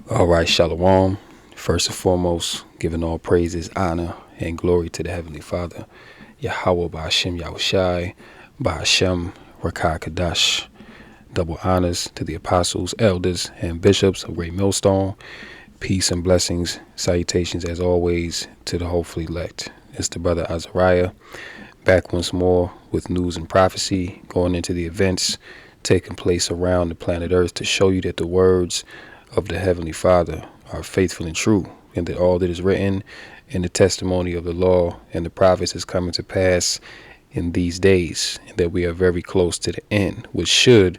All right, Shalom. First and foremost, giving all praises, honor, and glory to the Heavenly Father, Yahweh Ba'ashem Yahushai, Ba'ashem Rakah Kadash. Double honors to the apostles, elders, and bishops of Great Millstone. Peace and blessings, salutations as always to the hopefully elect. It's the brother Azariah, back once more with news and prophecy, going into the events taking place around the planet Earth to show you that the words of the Heavenly Father are faithful and true, and that all that is written in the testimony of the law and the prophets is coming to pass in these days, and that we are very close to the end, which should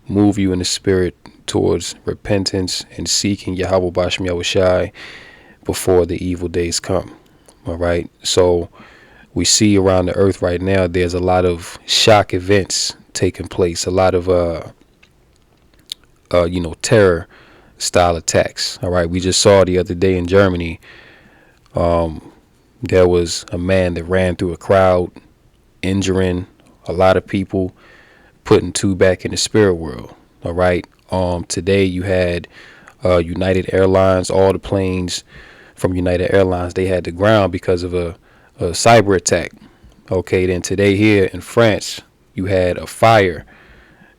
move you in the spirit towards repentance and seeking Yahweh Ba'ashem Yahushai before the evil days come. All right, so we see around the earth right now there's a lot of shock events taking place, a lot of terror style attacks. All right, we just saw the other day in Germany, there was a man that ran through a crowd, injuring a lot of people, putting two back in the spirit world. All right, today you had United Airlines, all the planes from United Airlines, they had to ground because of a cyber attack. Okay, then today here in France, you had a fire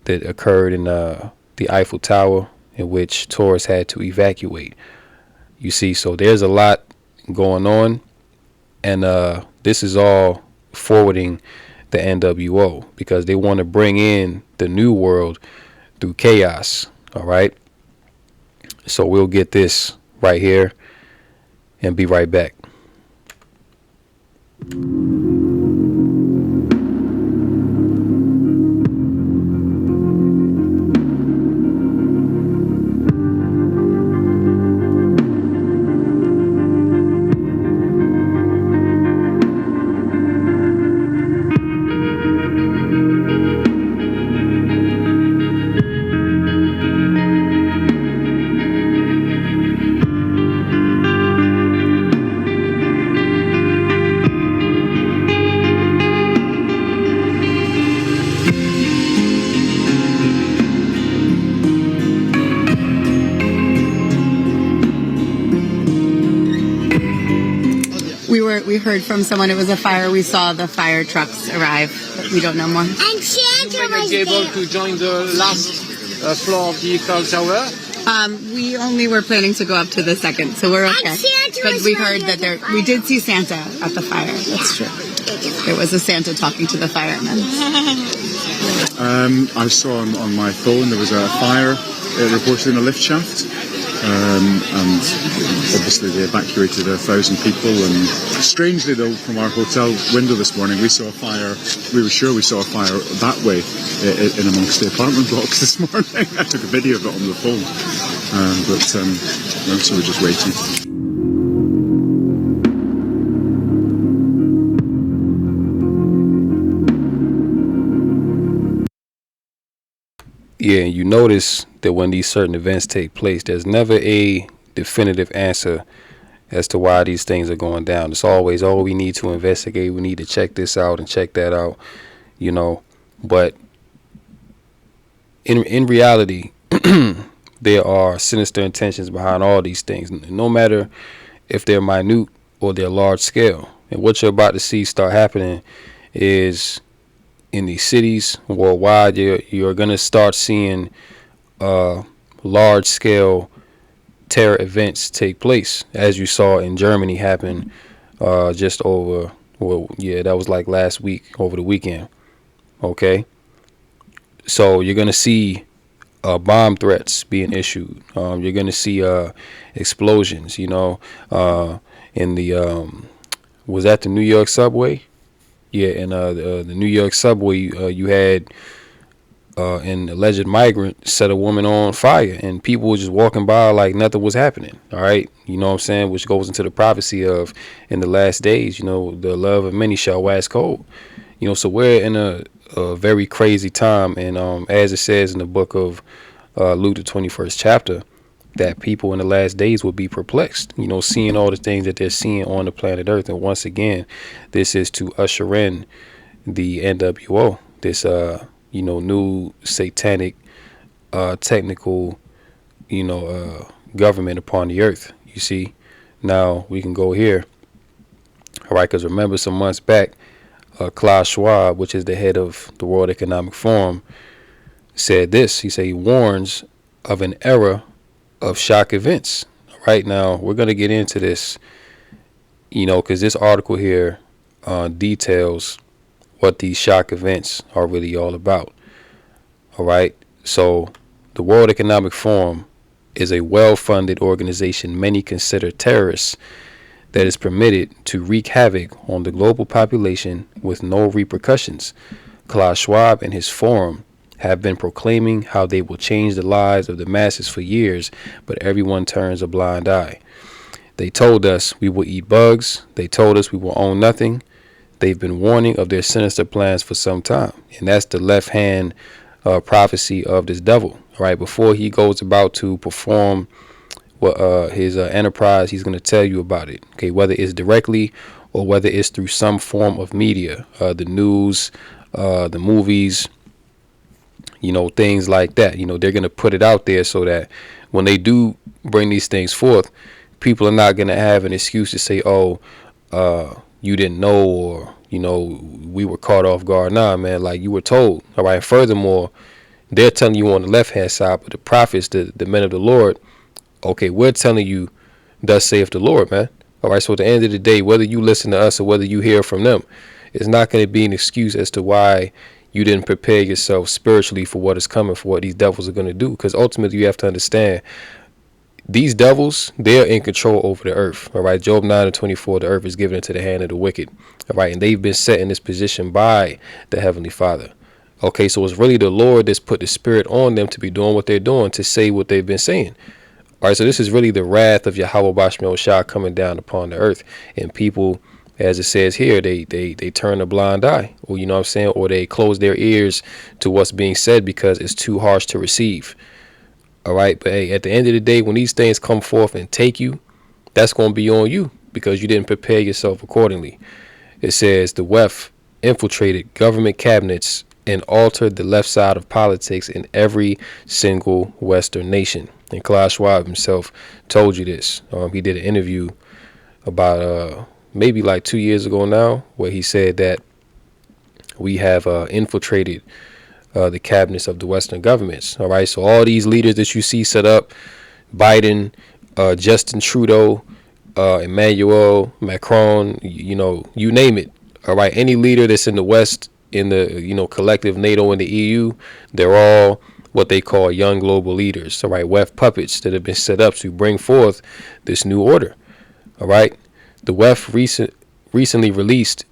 that occurred in the Eiffel Tower, in which tourists had to evacuate. You see, so there's a lot going on, and this is all forwarding the NWO because they want to bring in the new world through chaos. All right, so we'll get this right here and be right back. We heard from someone it was a fire. We saw the fire trucks arrive, but we don't know more. And Santa was be able to join the last floor of the Eiffel Tower. We only were planning to go up to the second, so we're okay. But we heard that we did see Santa at the fire. That's true. There was a Santa talking to the firemen. I saw on my phone there was a fire reported in a lift shaft. And obviously they evacuated 1,000 people, and strangely though, from our hotel window this morning we saw a fire. We were sure we saw a fire that way in amongst the apartment blocks this morning. I took a video of it on the phone, so we're just waiting. Yeah, you notice that when these certain events take place, there's never a definitive answer as to why these things are going down. It's always, oh, we need to investigate, we need to check this out and check that out, But in reality, there are sinister intentions behind all these things, no matter if they're minute or they're large scale. And what you're about to see start happening is in these cities worldwide, you're going to start seeing large scale terror events take place, as you saw in Germany happen that was like last week, over the weekend. Okay, so you're going to see bomb threats being issued. You're going to see explosions, in the was that the New York subway? Yeah, in the New York subway, you had an alleged migrant set a woman on fire, and people were just walking by like nothing was happening. All right, you know what I'm saying? Which goes into the prophecy of in the last days, the love of many shall wax cold. So we're in a very crazy time, and as it says in the book of Luke, the 21st chapter, that people in the last days will be perplexed, seeing all the things that they're seeing on the planet Earth. And once again, this is to usher in the NWO, this, new satanic, technical, government upon the earth. You see, now we can go here. All right, because remember some months back, Klaus Schwab, which is the head of the World Economic Forum, said this. He said he warns of an era of shock events. Right now, we're going to get into this, because this article here details what these shock events are really all about. All right. So the World Economic Forum is a well-funded organization many consider terrorists that is permitted to wreak havoc on the global population with no repercussions. Klaus Schwab and his forum have been proclaiming how they will change the lives of the masses for years, but everyone turns a blind eye. They told us we will eat bugs. They told us we will own nothing. They've been warning of their sinister plans for some time. And that's the left-hand prophecy of this devil. Right before he goes about to perform his enterprise, he's going to tell you about it. Okay, whether it's directly or whether it's through some form of media, the news, the movies, things like that. They're going to put it out there so that when they do bring these things forth, people are not going to have an excuse to say, oh, you didn't know, or, we were caught off guard. Nah, man, like you were told. All right. Furthermore, they're telling you on the left-hand side, but the prophets, the men of the Lord, okay, we're telling you, thus saith the Lord, man. All right. So at the end of the day, whether you listen to us or whether you hear from them, it's not going to be an excuse as to why you didn't prepare yourself spiritually for what is coming, for what these devils are going to do. Because ultimately, you have to understand, these devils, they're in control over the earth. All right. Job 9:24, the earth is given into the hand of the wicked. All right. And they've been set in this position by the Heavenly Father. Okay. So it's really the Lord that's put the spirit on them to be doing what they're doing, to say what they've been saying. All right. So this is really the wrath of Yahweh Bashmel Shah coming down upon the earth. And people, as it says here, they turn a blind eye, or or they close their ears to what's being said because it's too harsh to receive. All right. But hey, at the end of the day, when these things come forth and take you, that's going to be on you because you didn't prepare yourself accordingly. It says the WEF infiltrated government cabinets and altered the left side of politics in every single Western nation. And Klaus Schwab himself told you this. He did an interview about maybe like 2 years ago now, where he said that we have infiltrated the cabinets of the Western governments. All right. So all these leaders that you see set up, Biden, Justin Trudeau, Emmanuel Macron, you name it. All right. Any leader that's in the West, in the, collective NATO and the EU, they're all what they call young global leaders. All right. WEF puppets that have been set up to bring forth this new order. All right. The WEF recently released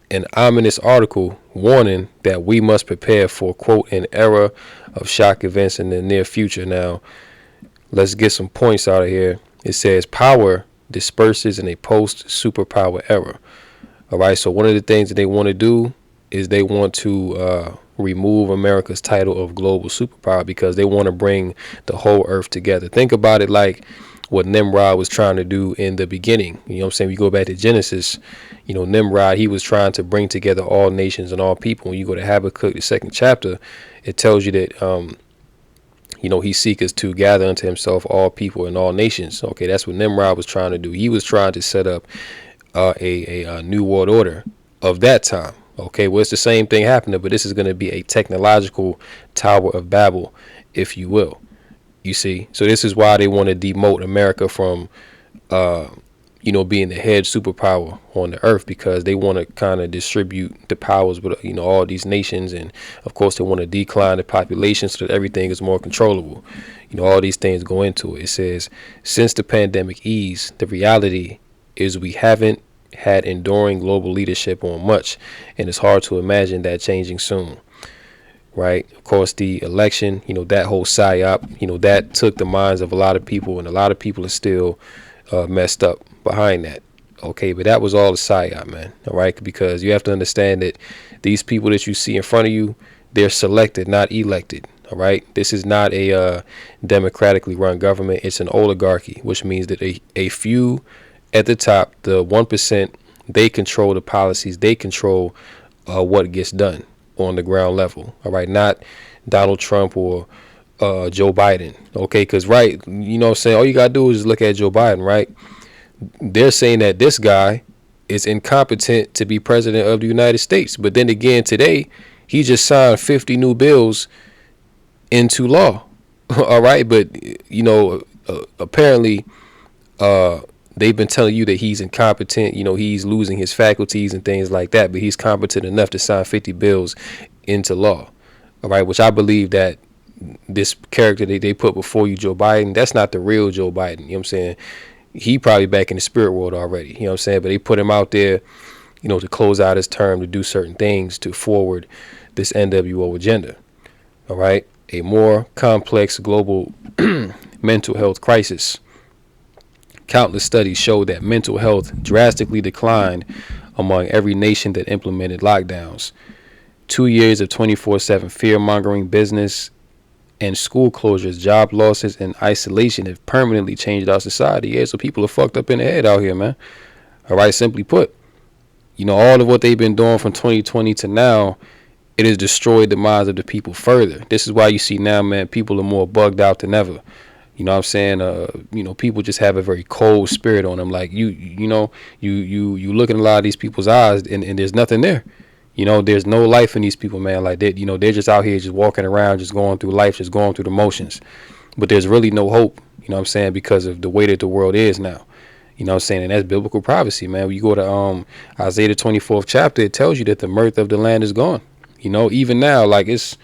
an ominous article warning that we must prepare for, quote, an era of shock events in the near future. Now, let's get some points out of here. It says power disperses in a post-superpower era. All right, so one of the things that they want to do is they want to remove America's title of global superpower because they want to bring the whole earth together. Think about it like what Nimrod was trying to do in the beginning. You know what I'm saying? We go back to Genesis, Nimrod, he was trying to bring together all nations and all people. When you go to Habakkuk, the 2nd chapter, it tells you that, he seeketh to gather unto himself all people and all nations. Okay, that's what Nimrod was trying to do. He was trying to set up a new world order of that time. Okay, well, it's the same thing happening, but this is going to be a technological Tower of Babel, if you will. You see, so this is why they want to demote America from, being the head superpower on the earth, because they want to kind of distribute the powers with, all these nations. And of course, they want to decline the population so that everything is more controllable. All these things go into it. It says, since the pandemic eased, the reality is we haven't had enduring global leadership on much. And it's hard to imagine that changing soon. Right. Of course, the election, that whole psyop, that took the minds of a lot of people, and a lot of people are still messed up behind that. OK, but that was all a psyop, man. All right. Because you have to understand that these people that you see in front of you, they're selected, not elected. All right. This is not a democratically run government. It's an oligarchy, which means that a few at the top, the 1%, they control the policies. They control what gets done on the ground level. All right. Not Donald Trump or Joe Biden. Okay, because right, you know what I'm saying, all you gotta do is look at Joe Biden, right? They're saying that this guy is incompetent to be president of the United States. But then again, today he just signed 50 new bills into law. All right, but you know, apparently they've been telling you that he's incompetent, you know, he's losing his faculties and things like that, but he's competent enough to sign 50 bills into law. All right, which I believe that this character that they put before you, Joe Biden, that's not the real Joe Biden. You know what I'm saying? He probably back in the spirit world already. You know what I'm saying? But they put him out there, you know, to close out his term, to do certain things, to forward this NWO agenda. All right. A more complex global mental health crisis. Countless studies show that mental health drastically declined among every nation that implemented lockdowns. 2 years of 24/7 fear-mongering, business and school closures, job losses, and isolation have permanently changed our society. Yeah, so people are fucked up in the head out here, man. All right, simply put, you know, all of what they've been doing from 2020 to now, it has destroyed the minds of the people further. This is why you see now, man, people are more bugged out than ever. You know what I'm saying? You know, people just have a very cold spirit on them. Like you look in a lot of these people's eyes and there's nothing there. You know, there's no life in these people, man. Like you know, they're just out here just walking around, just going through life, just going through the motions. But there's really no hope, you know what I'm saying, because of the way that the world is now. You know what I'm saying? And that's biblical prophecy, man. When you go to Isaiah the 24th chapter, it tells you that the mirth of the land is gone. You know, even now, like it's,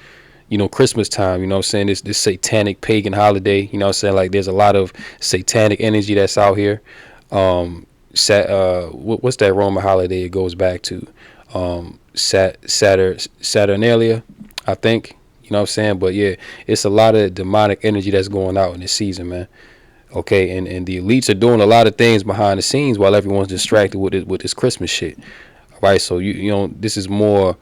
you know, Christmas time, you know what I'm saying, this satanic pagan holiday, you know what I'm saying, like there's a lot of satanic energy that's out here. What's that Roman holiday it goes back to? Saturnalia, I think, you know what I'm saying. But yeah, it's a lot of demonic energy that's going out in this season, man. Okay, and the elites are doing a lot of things behind the scenes while everyone's distracted with this Christmas shit. All right, so you know, this is more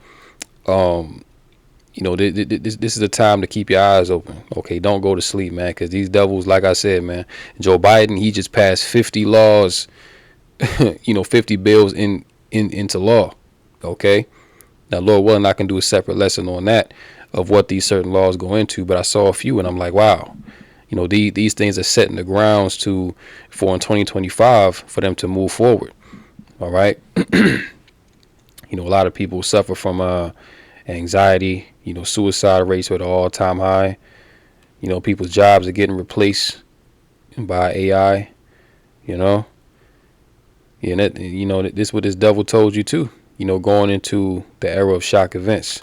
you know, this is the time to keep your eyes open. Okay, don't go to sleep, man, because these devils, like I said, man, Joe Biden, he just passed 50 laws, you know, 50 bills into law. Okay, now Lord willing, I can do a separate lesson on that of what these certain laws go into, but I saw a few and I'm like, wow, you know, these things are setting the grounds for in 2025 for them to move forward. All right. You know, a lot of people suffer from anxiety. You know, suicide rates are at an all-time high. You know, people's jobs are getting replaced by AI. You know, yeah, that, you know, this is what this devil told you too. You know, going into the era of shock events.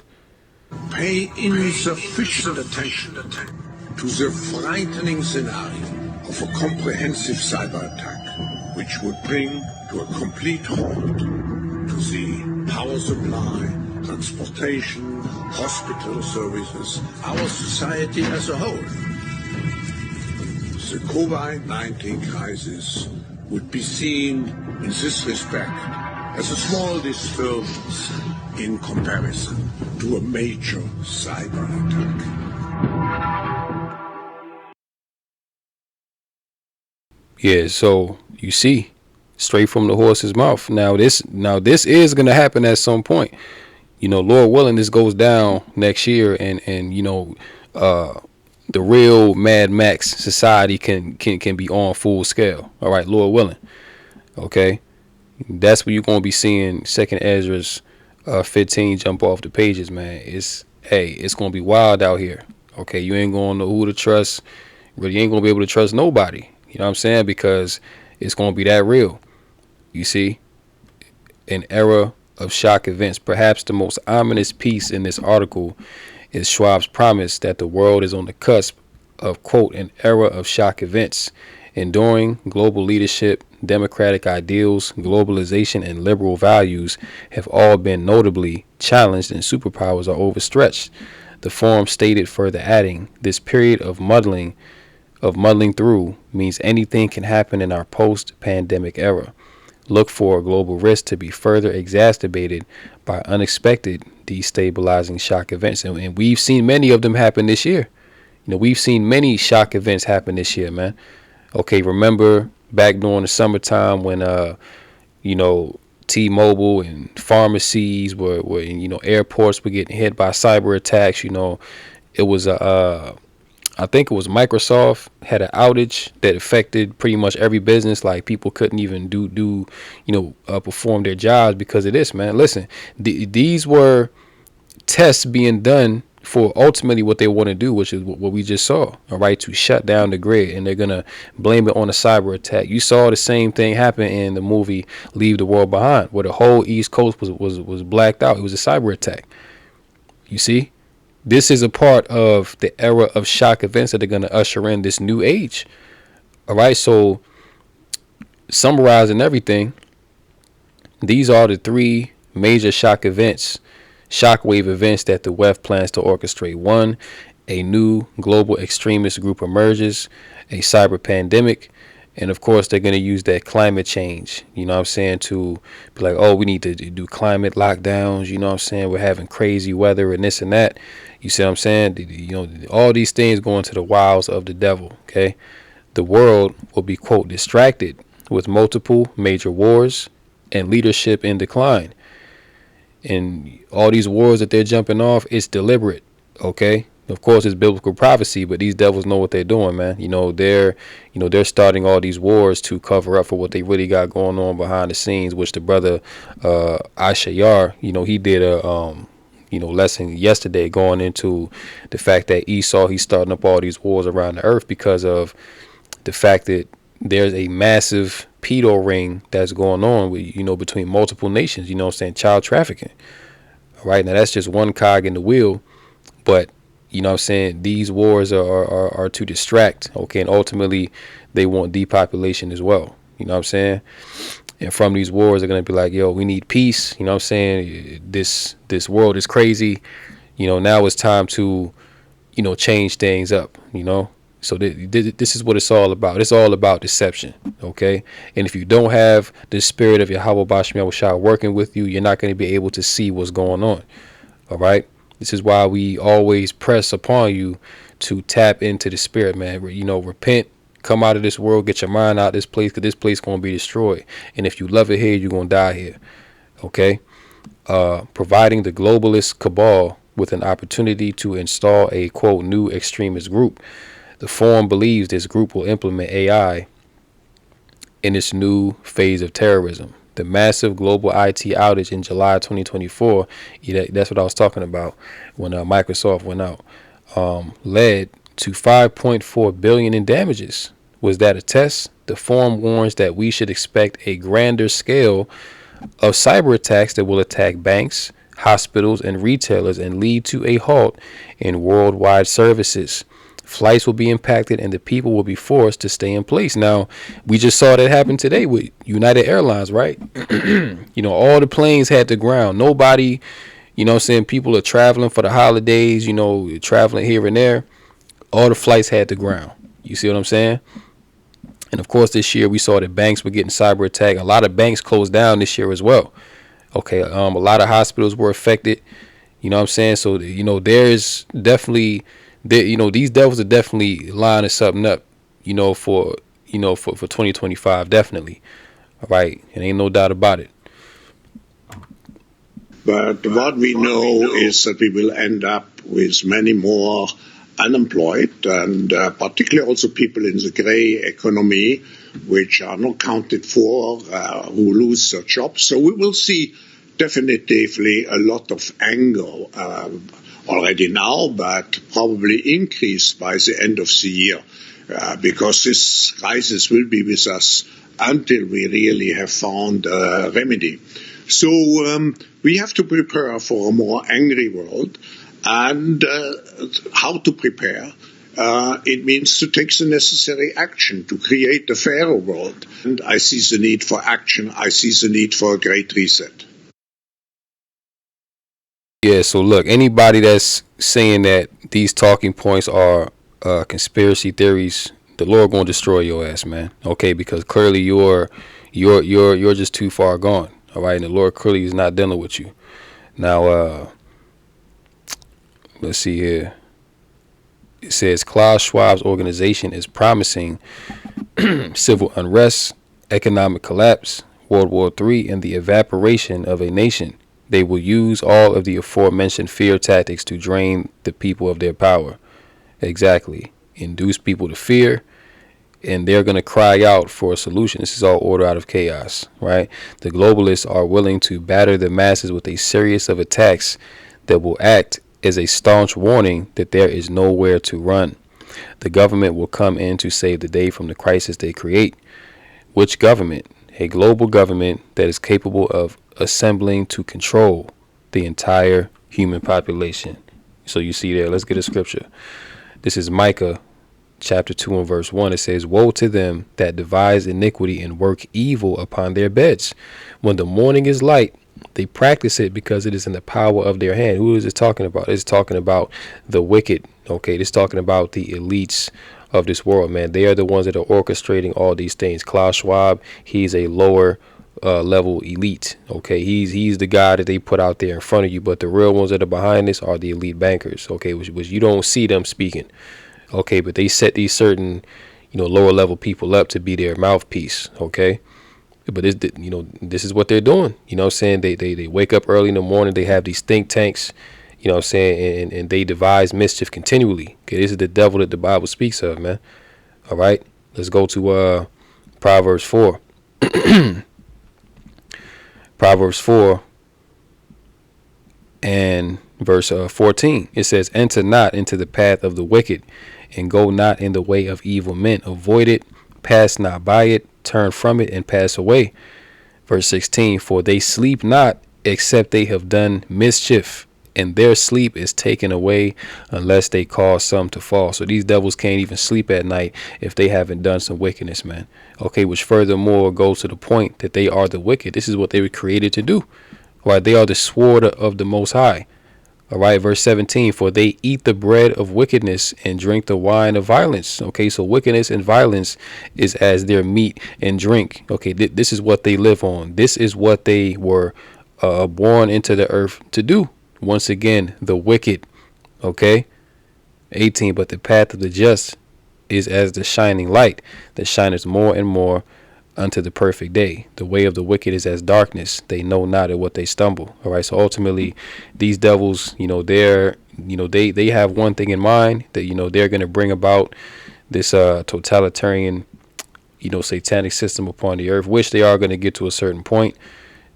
Pay insufficient attention to the frightening scenario of a comprehensive cyber attack, which would bring to a complete halt to the power supply, transportation, hospital services, our society as a whole. The COVID-19 crisis would be seen in this respect as a small disturbance in comparison to a major cyber attack. Yeah, so you see, straight from the horse's mouth. Now this is gonna happen at some point. You know, Lord willing, this goes down next year, and you know, the real Mad Max society can be on full scale. All right, Lord willing. Okay, that's where you're gonna be seeing Second Ezra's 15 jump off the pages, man. It's gonna be wild out here. Okay, you ain't gonna know who to trust. Really, you ain't gonna be able to trust nobody. You know what I'm saying? Because it's gonna be that real. You see, an era of shock events. Perhaps the most ominous piece in this article is Schwab's promise that the world is on the cusp of, quote, an era of shock events. Enduring global leadership, democratic ideals, globalization, and liberal values have all been notably challenged, and superpowers are overstretched. The forum stated, further adding, this period of muddling through means anything can happen in our post-pandemic era. Look for a global risk to be further exacerbated by unexpected destabilizing shock events. And we've seen many of them happen this year. You know, we've seen many shock events happen this year, man. Okay, remember back during the summertime when, you know, T-Mobile and pharmacies were you know, airports were getting hit by cyber attacks. You know, it was a I think it was Microsoft had an outage that affected pretty much every business. Like people couldn't even perform their jobs because of this, man. Listen, these were tests being done for ultimately what they want to do, which is what we just saw, all right, to shut down the grid, and they're gonna blame it on a cyber attack. You saw the same thing happen in the movie Leave the World Behind, where the whole East Coast was blacked out. It was a cyber attack. You see, this is a part of the era of shock events that are gonna usher in this new age. All right, so summarizing everything, these are the three major shockwave events that the WEF plans to orchestrate. One, a new global extremist group emerges, a cyber pandemic, and of course they're going to use that climate change, you know what I'm saying, to be like, oh, we need to do climate lockdowns, you know what I'm saying, we're having crazy weather and this and that. You see what I'm saying? You know, all these things go into the wiles of the devil, okay? The world will be, quote, distracted with multiple major wars and leadership in decline. And all these wars that they're jumping off, it's deliberate, okay? Of course, it's biblical prophecy, but these devils know what they're doing, man. They're starting all these wars to cover up for what they really got going on behind the scenes, which the brother Ashayar, he did a lesson yesterday going into the fact that Esau, he's starting up all these wars around the earth because of the fact that there's a massive pedo ring that's going on with, between multiple nations, child trafficking. All right. Now that's just one cog in the wheel, but these wars are to distract. Okay. And ultimately they want depopulation as well. You know what I'm saying? And from these wars, they're going to be like, yo, we need peace. You know what I'm saying? This world is crazy. Now it's time to, change things up, So this is what it's all about. It's all about deception, okay? And if you don't have the spirit of Yahweh Basham Yahushua working with you, you're not going to be able to see what's going on, all right? This is why we always press upon you to tap into the spirit, man. Repent, come out of this world, get your mind out of this place, because this place going to be destroyed. And if you love it here, you're going to die here, okay? Providing the globalist cabal with an opportunity to install a, quote, new extremist group. The forum believes this group will implement AI in its new phase of terrorism. The massive global IT outage in July 2024, that's what I was talking about when Microsoft went out, led to 5.4 billion in damages. Was that a test? The forum warns that we should expect a grander scale of cyber attacks that will attack banks, hospitals, and retailers and lead to a halt in worldwide services. Flights will be impacted and the people will be forced to stay in place. Now, we just saw that happen today with United Airlines, right? All the planes had to ground. Nobody, people are traveling for the holidays, traveling here and there. All the flights had to ground. You see what I'm saying? And of course, this year we saw that banks were getting cyber attacked. A lot of banks closed down this year as well. Okay, a lot of hospitals were affected. You know what I'm saying? So, there's definitely... these devils are definitely lining something up, for 2025, definitely. All right. And ain't no doubt about it. But what we know is that we will end up with many more unemployed, and particularly also people in the gray economy, which are not counted for, who lose their jobs. So we will see definitively a lot of anger already now, but probably increased by the end of the year, because this crisis will be with us until we really have found a remedy. So we have to prepare for a more angry world, and how to prepare? It means to take the necessary action to create a fairer world. And I see the need for action. I see the need for a great reset. Yeah, so look, anybody that's saying that these talking points are conspiracy theories, the Lord gonna destroy your ass, man. Okay, because clearly you're just too far gone. All right, and the Lord clearly is not dealing with you. Now, let's see here. It says Klaus Schwab's organization is promising civil unrest, economic collapse, World War III, and the evaporation of a nation. They will use all of the aforementioned fear tactics to drain the people of their power. Exactly. induce people to fear, and they're going to cry out for a solution. This is all order out of chaos, right? The globalists are willing to batter the masses with a series of attacks that will act as a staunch warning that there is nowhere to run. The government will come in to save the day from the crisis they create. Which government? A global government that is capable of assembling to control the entire human population. So you see there, let's get a scripture. This is Micah chapter 2 and verse 1. It says, woe to them that devise iniquity and work evil upon their beds. When the morning is light, they practice it because it is in the power of their hand. Who is it talking about? It's talking about the wicked. Okay, it's talking about the elites of this world, man. They are the ones that are orchestrating all these things. Klaus Schwab, he's a lower level elite. Okay, he's the guy that they put out there in front of you, but the real ones that are behind this are the elite bankers. Okay, which you don't see them speaking. Okay, but they set these certain, lower level people up to be their mouthpiece. Okay, but this is what they're doing. You know what I'm saying? They wake up early in the morning. They have these think tanks. You know what I'm saying? And they devise mischief continually. Okay, this is the devil that the Bible speaks of, man. All right, let's go to Proverbs 4. Proverbs 4 and verse 14. It says, enter not into the path of the wicked, and go not in the way of evil men. Avoid it, pass not by it, turn from it, and pass away. Verse 16. For they sleep not, except they have done mischief, and their sleep is taken away unless they cause some to fall. So these devils can't even sleep at night if they haven't done some wickedness, man. Okay, which furthermore goes to the point that they are the wicked. This is what they were created to do. Right? They are the sword of the Most High. All right, verse 17, for they eat the bread of wickedness and drink the wine of violence. Okay, so wickedness and violence is as their meat and drink. Okay, this is what they live on. This is what they were born into the earth to do. Once again, the wicked. Okay, 18, but the path of the just is as the shining light that shineth more and more unto the perfect day. The way of the wicked is as darkness. They know not at what they stumble. All right. So ultimately, these devils, they have one thing in mind, that, they're going to bring about this totalitarian, satanic system upon the earth, which they are going to get to a certain point.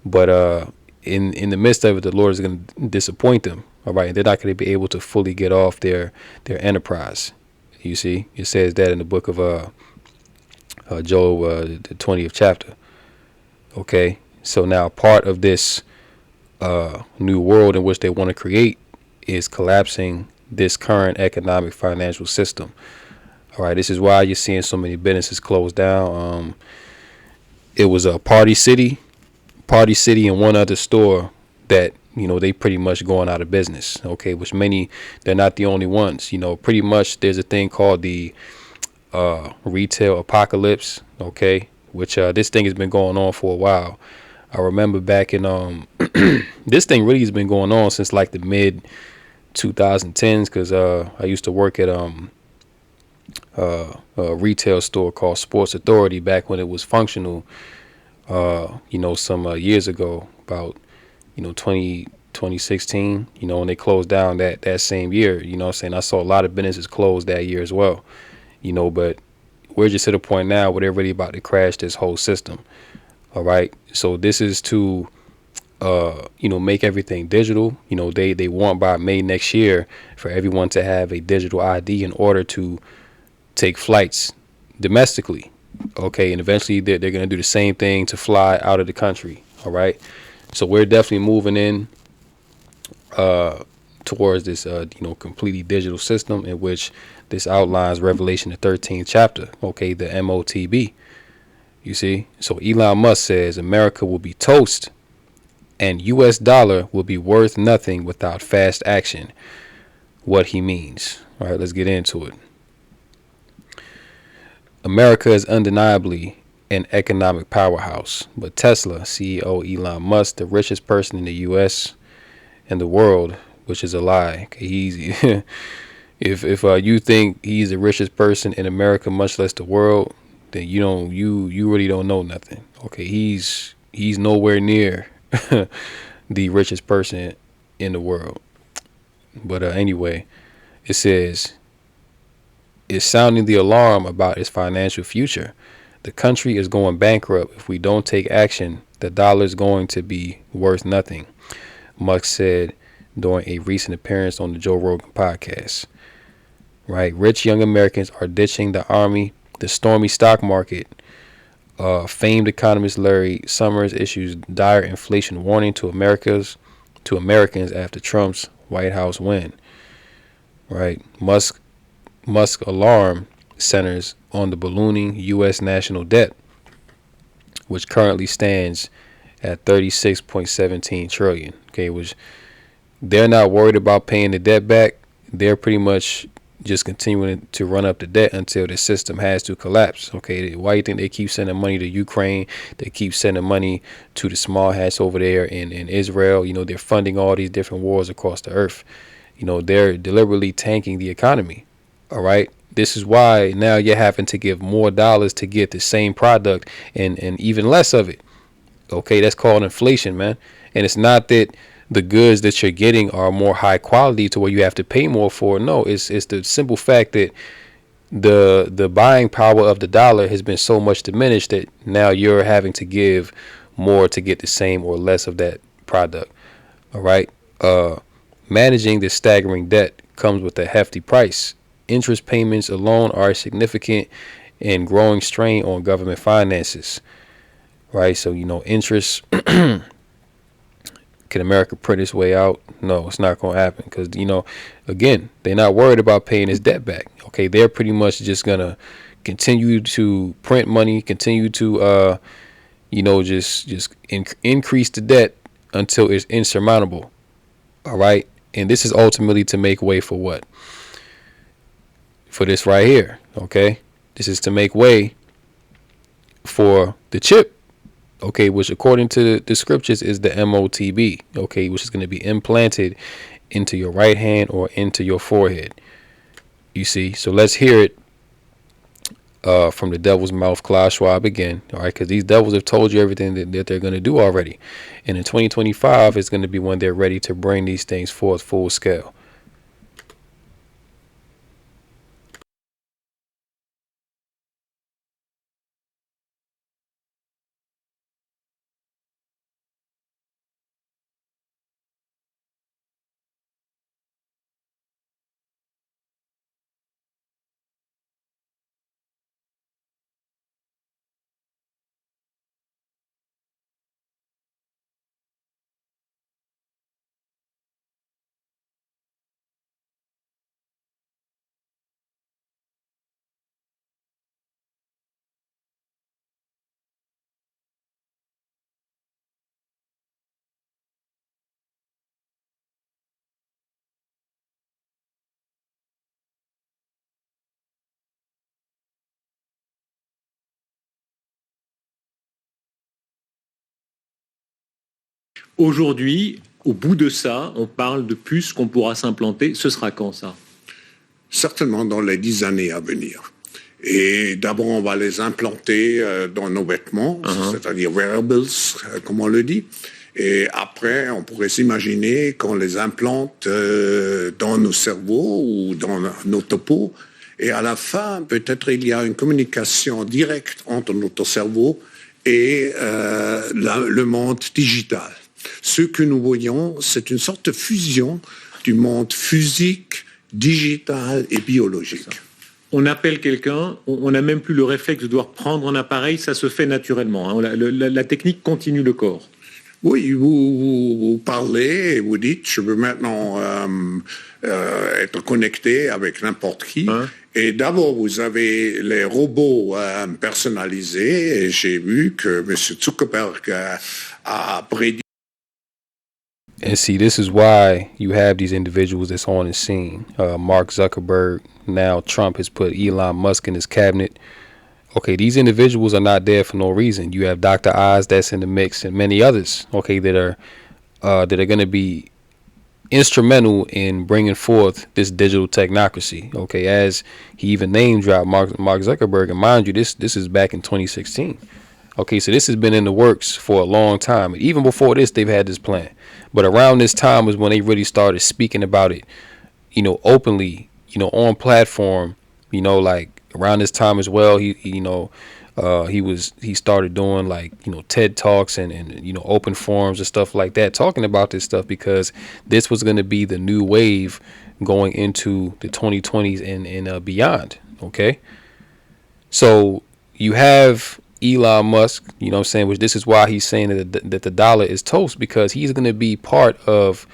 But in the midst of it, the Lord is going to disappoint them. All right. They're not going to be able to fully get off their enterprise. You see, it says that in the book of Joel, the 20th chapter. Okay, so now part of this new world in which they want to create is collapsing this current economic financial system. All right, this is why you're seeing so many businesses close down. It was a Party City, and one other store that, they pretty much going out of business. Okay, which they're not the only ones. Pretty much there's a thing called the retail apocalypse. Okay, which this thing has been going on for a while. I remember back in this thing really has been going on since like the mid 2010s, because I used to work at a retail store called Sports Authority back when it was functional. Some years ago, about 2016, when they closed down that same year. I'm saying, I saw a lot of businesses close that year as well. But we're just at a point now where they're really about to crash this whole system. All right. So this is to, make everything digital. They want by May next year for everyone to have a digital ID in order to take flights domestically. Okay. And eventually they're going to do the same thing to fly out of the country. All right. So we're definitely moving in towards this, completely digital system, in which this outlines Revelation, the 13th chapter. Okay, the MOTB. You see? So Elon Musk says America will be toast and US dollar will be worth nothing without fast action. What he means. All right, let's get into it. America is undeniably an economic powerhouse, but Tesla CEO Elon Musk, the richest person in the US and the world, which is a lie. Okay, he's if you think he's the richest person in America, much less the world, then you really don't know nothing. Okay, he's nowhere near the richest person in the world. But anyway, it says is sounding the alarm about its financial future. The country is going bankrupt. If we don't take action, the dollar is going to be worth nothing, Musk said during a recent appearance on the Joe Rogan podcast. Right? Rich young Americans are ditching the army, the stormy stock market. Famed economist Larry Summers issues dire inflation warning to Americans after Trump's White House win. Right? Musk alarm centers on the ballooning U.S. national debt, which currently stands at $36.17 trillion. Okay, which they're not worried about paying the debt back. They're pretty much just continuing to run up the debt until the system has to collapse. Okay, why do you think they keep sending money to Ukraine? They keep sending money to the small hats over there in Israel. You know, they're funding all these different wars across the earth. You know, they're deliberately tanking the economy. All right. This is why now you're having to give more dollars to get the same product and even less of it. Okay, that's called inflation, man. And it's not that the goods that you're getting are more high quality to where you have to pay more for. No, it's the simple fact that the buying power of the dollar has been so much diminished that now you're having to give more to get the same or less of that product. All right. Managing this staggering debt comes with a hefty price. Interest payments alone are a significant and growing strain on government finances. Right. So, you know, interest. Can America print its way out? No, it's not going to happen because, you know, again, they're not worried about paying this debt back. OK, they're pretty much just going to continue to print money, continue to, you know, just increase the debt until it's insurmountable. All right. And this is ultimately to make way for what? For this right here. OK, this is to make way for the chip. Okay, which according to the scriptures is the MOTB, okay, which is going to be implanted into your right hand or into your forehead. You see, so let's hear it from the devil's mouth, Klaus Schwab, again. All right, because these devils have told you everything that they're going to do already. And in 2025 is going to be when they're ready to bring these things forth full scale. Aujourd'hui, au bout de ça, on parle de puces qu'on pourra s'implanter. Ce sera quand ça? Certainement dans les 10 années à venir. Et d'abord, on va les implanter dans nos vêtements, c'est-à-dire wearables, comme on le dit. Et après, on pourrait s'imaginer qu'on les implante dans nos cerveaux ou dans notre peau. Et à la fin, peut-être il y a une communication directe entre notre cerveau et le monde digital. Ce que nous voyons, c'est une sorte de fusion du monde physique, digital et biologique. On appelle quelqu'un, on n'a même plus le réflexe de devoir prendre un appareil, ça se fait naturellement. Hein. La technique continue le corps. Oui, vous parlez et vous dites, je veux maintenant être connecté avec n'importe qui. Hein? Et d'abord, vous avez les robots personnalisés. Et j'ai vu que M. Zuckerberg a prédit. And see, this is why you have these individuals that's on the scene. Mark Zuckerberg. Now Trump has put Elon Musk in his cabinet. Okay, these individuals are not there for no reason. You have Dr. Oz that's in the mix and many others, okay, that are going to be instrumental in bringing forth this digital technocracy. Okay, as he even name dropped Mark Zuckerberg, and mind you, this is back in 2016. Okay, so this has been in the works for a long time. Even before this, they've had this plan. But around this time was when they really started speaking about it, you know, openly, you know, on platform, You know, like around this time as well, he started doing like, TED Talks and open forums and stuff like that, talking about this stuff, because this was going to be the new wave going into the 2020s and beyond. Okay. So you have Elon Musk, which this is why he's saying that the dollar is toast, because he's going to be part of,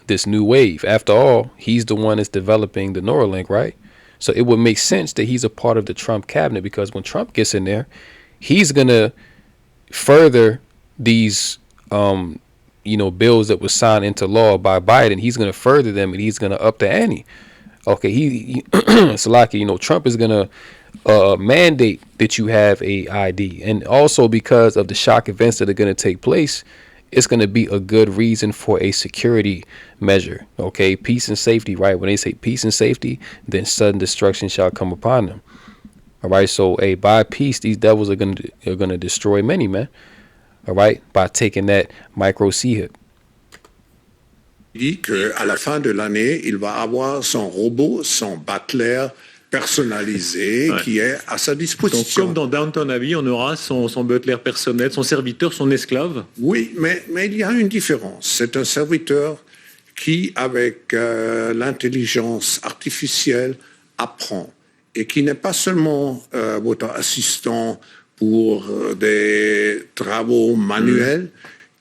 this new wave. After all, he's the one that's developing the Neuralink, right? So it would make sense that he's a part of the Trump cabinet, because when Trump gets in there, he's going to further these, bills that were signed into law by Biden. He's going to further them, and he's going to up the ante. Okay, Salaki, Trump is going to mandate that you have a ID. And also because of the shock events that are going to take place, it's going to be a good reason for a security measure. Okay, peace and safety, right? When they say peace and safety, then sudden destruction shall come upon them. All right, so by peace, these devils are going to destroy many, man. All right, by taking that micro C-hip. Dit qu'à la fin de l'année, il va avoir son robot, son butler personnalisé qui est à sa disposition. Donc, comme dans Downton Abbey, on aura son butler personnel, son serviteur, son esclave. Oui, mais il y a une différence. C'est un serviteur qui, avec l'intelligence artificielle, apprend et qui n'est pas seulement votre assistant pour des travaux manuels,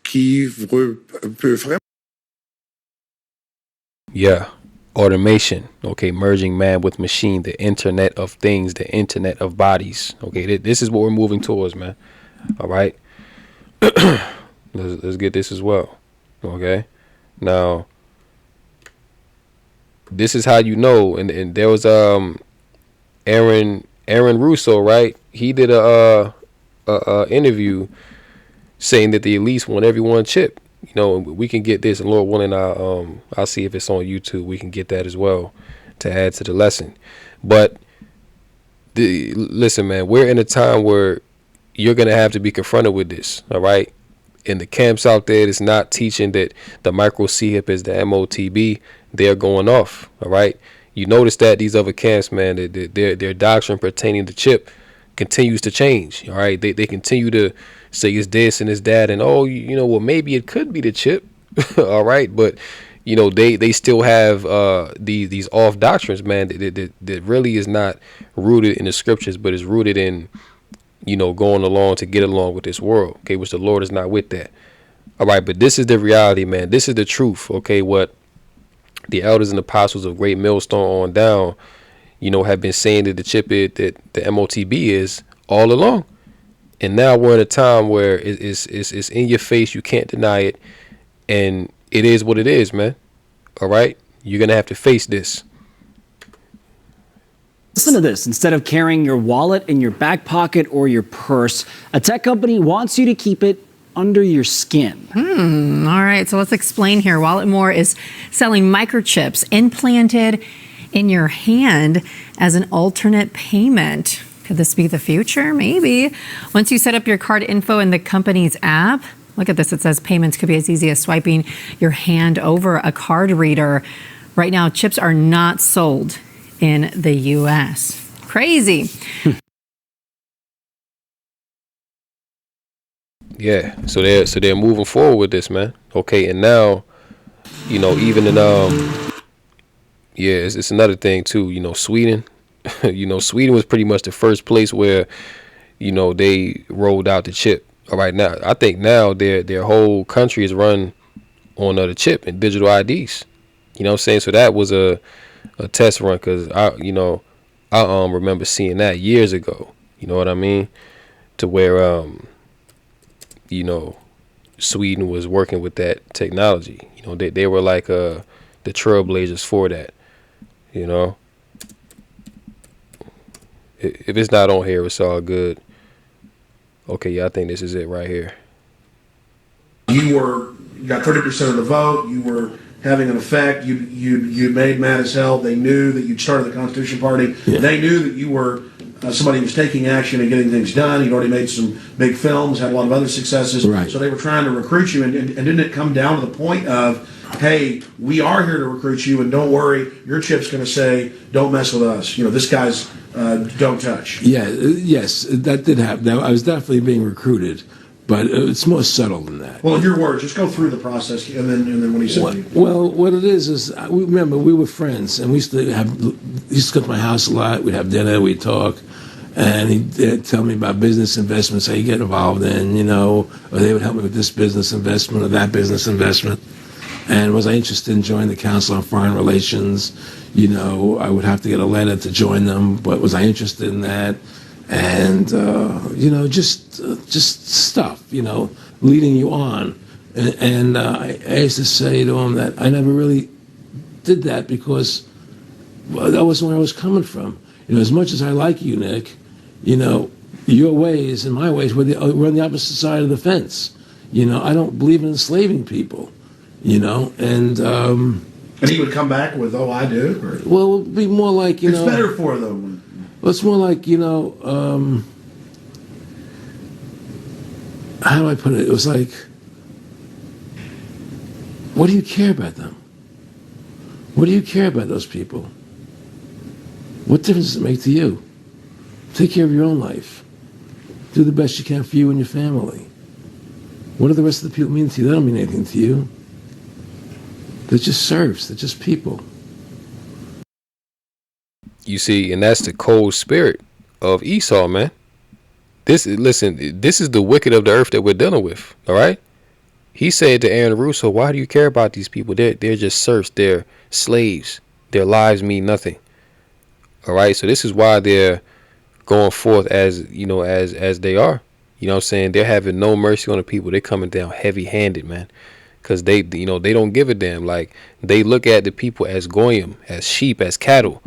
qui peut vraiment. Yeah, automation. Okay, merging man with machine, the Internet of Things, the Internet of Bodies. Okay, this is what we're moving towards, man. All right, let's get this as well. Okay, now this is how you know. And there was Aaron Russo, right? He did a interview saying that the elites want everyone chip. We can get this, and Lord willing, I'll see if it's on YouTube. We can get that as well to add to the lesson. But listen, man, we're in a time where you're going to have to be confronted with this. All right. In the camps out there that's not teaching that the micro C-hip is the MOTB, they're going off. All right. You notice that these other camps, man, their doctrine pertaining to chip continues to change. All right. They continue to say it's this and it's that, and well, maybe it could be the chip. All right, but they still have these off doctrines, man, that really is not rooted in the scriptures, but is rooted in going along to get along with this world. Okay, which the Lord is not with that. All right, but this is the reality, man. This is the truth. Okay, what the elders and apostles of Great Millstone on down, have been saying that the chip is, that the MOTB is all along. And now we're in a time where it's in your face. You can't deny it. And it is what it is, man. All right. You're going to have to face this. Listen to this. Instead of carrying your wallet in your back pocket or your purse, a tech company wants you to keep it under your skin. All right. So let's explain here. Walletmore is selling microchips implanted in your hand as an alternate payment. Could this be the future? Maybe. Once you set up your card info in the company's app, look at this. It says payments could be as easy as swiping your hand over a card reader. Right now, chips are not sold in the U.S. Crazy. Yeah. So they're moving forward with this, man. Okay. And now, even in it's another thing too. Sweden. Sweden was pretty much the first place where, they rolled out the chip. All right, now I think now their whole country is run on the chip and digital IDs. You know what I'm saying? So that was a test run, because I remember seeing that years ago. You know what I mean? To where Sweden was working with that technology. They were like the trailblazers for that. If it's not on here, it's all good. Okay, yeah, I think this is it right here. You got 30% of the vote. You were having an effect. You made mad as hell. They knew that you'd started the Constitution Party. Yeah. They knew that you were somebody who was taking action and getting things done. You'd already made some big films, had a lot of other successes. Right. So they were trying to recruit you. And didn't it come down to the point of hey, we are here to recruit you, and don't worry, your chip's going to say, don't mess with us. This guy's don't touch. Yeah, yes, that did happen. Now, I was definitely being recruited, but it's more subtle than that. Well, in your words, just go through the process, and then when he said, well, what it is remember we were friends, and we used to come to my house a lot. We'd have dinner, we'd talk, and he'd tell me about business investments, how you get involved in, or they would help me with this business investment or that business investment. And was I interested in joining the Council on Foreign Relations? I would have to get a letter to join them, but was I interested in that? And, just stuff, leading you on. And I used to say to him that I never really did that because that wasn't where I was coming from. As much as I like you, Nick, your ways and my ways, we're on the opposite side of the fence. I don't believe in enslaving people. And he would come back with, "Oh, I do." Or, well, it would be more like it's better for them. Well, it's more like how do I put it? It was like, what do you care about them? What do you care about those people? What difference does it make to you? Take care of your own life. Do the best you can for you and your family. What do the rest of the people mean to you? They don't mean anything to you. They're just serfs. They're just people. You see, and that's the cold spirit of Esau, man. This is the wicked of the earth that we're dealing with. All right. He said to Aaron Russo, "Why do you care about these people? They're just serfs. They're slaves. Their lives mean nothing." All right. So this is why they're going forth as as they are. You know what I'm saying? They're having no mercy on the people. They're coming down heavy-handed, man. Because they don't give a damn. Like, they look at the people as goyim, as sheep, as cattle.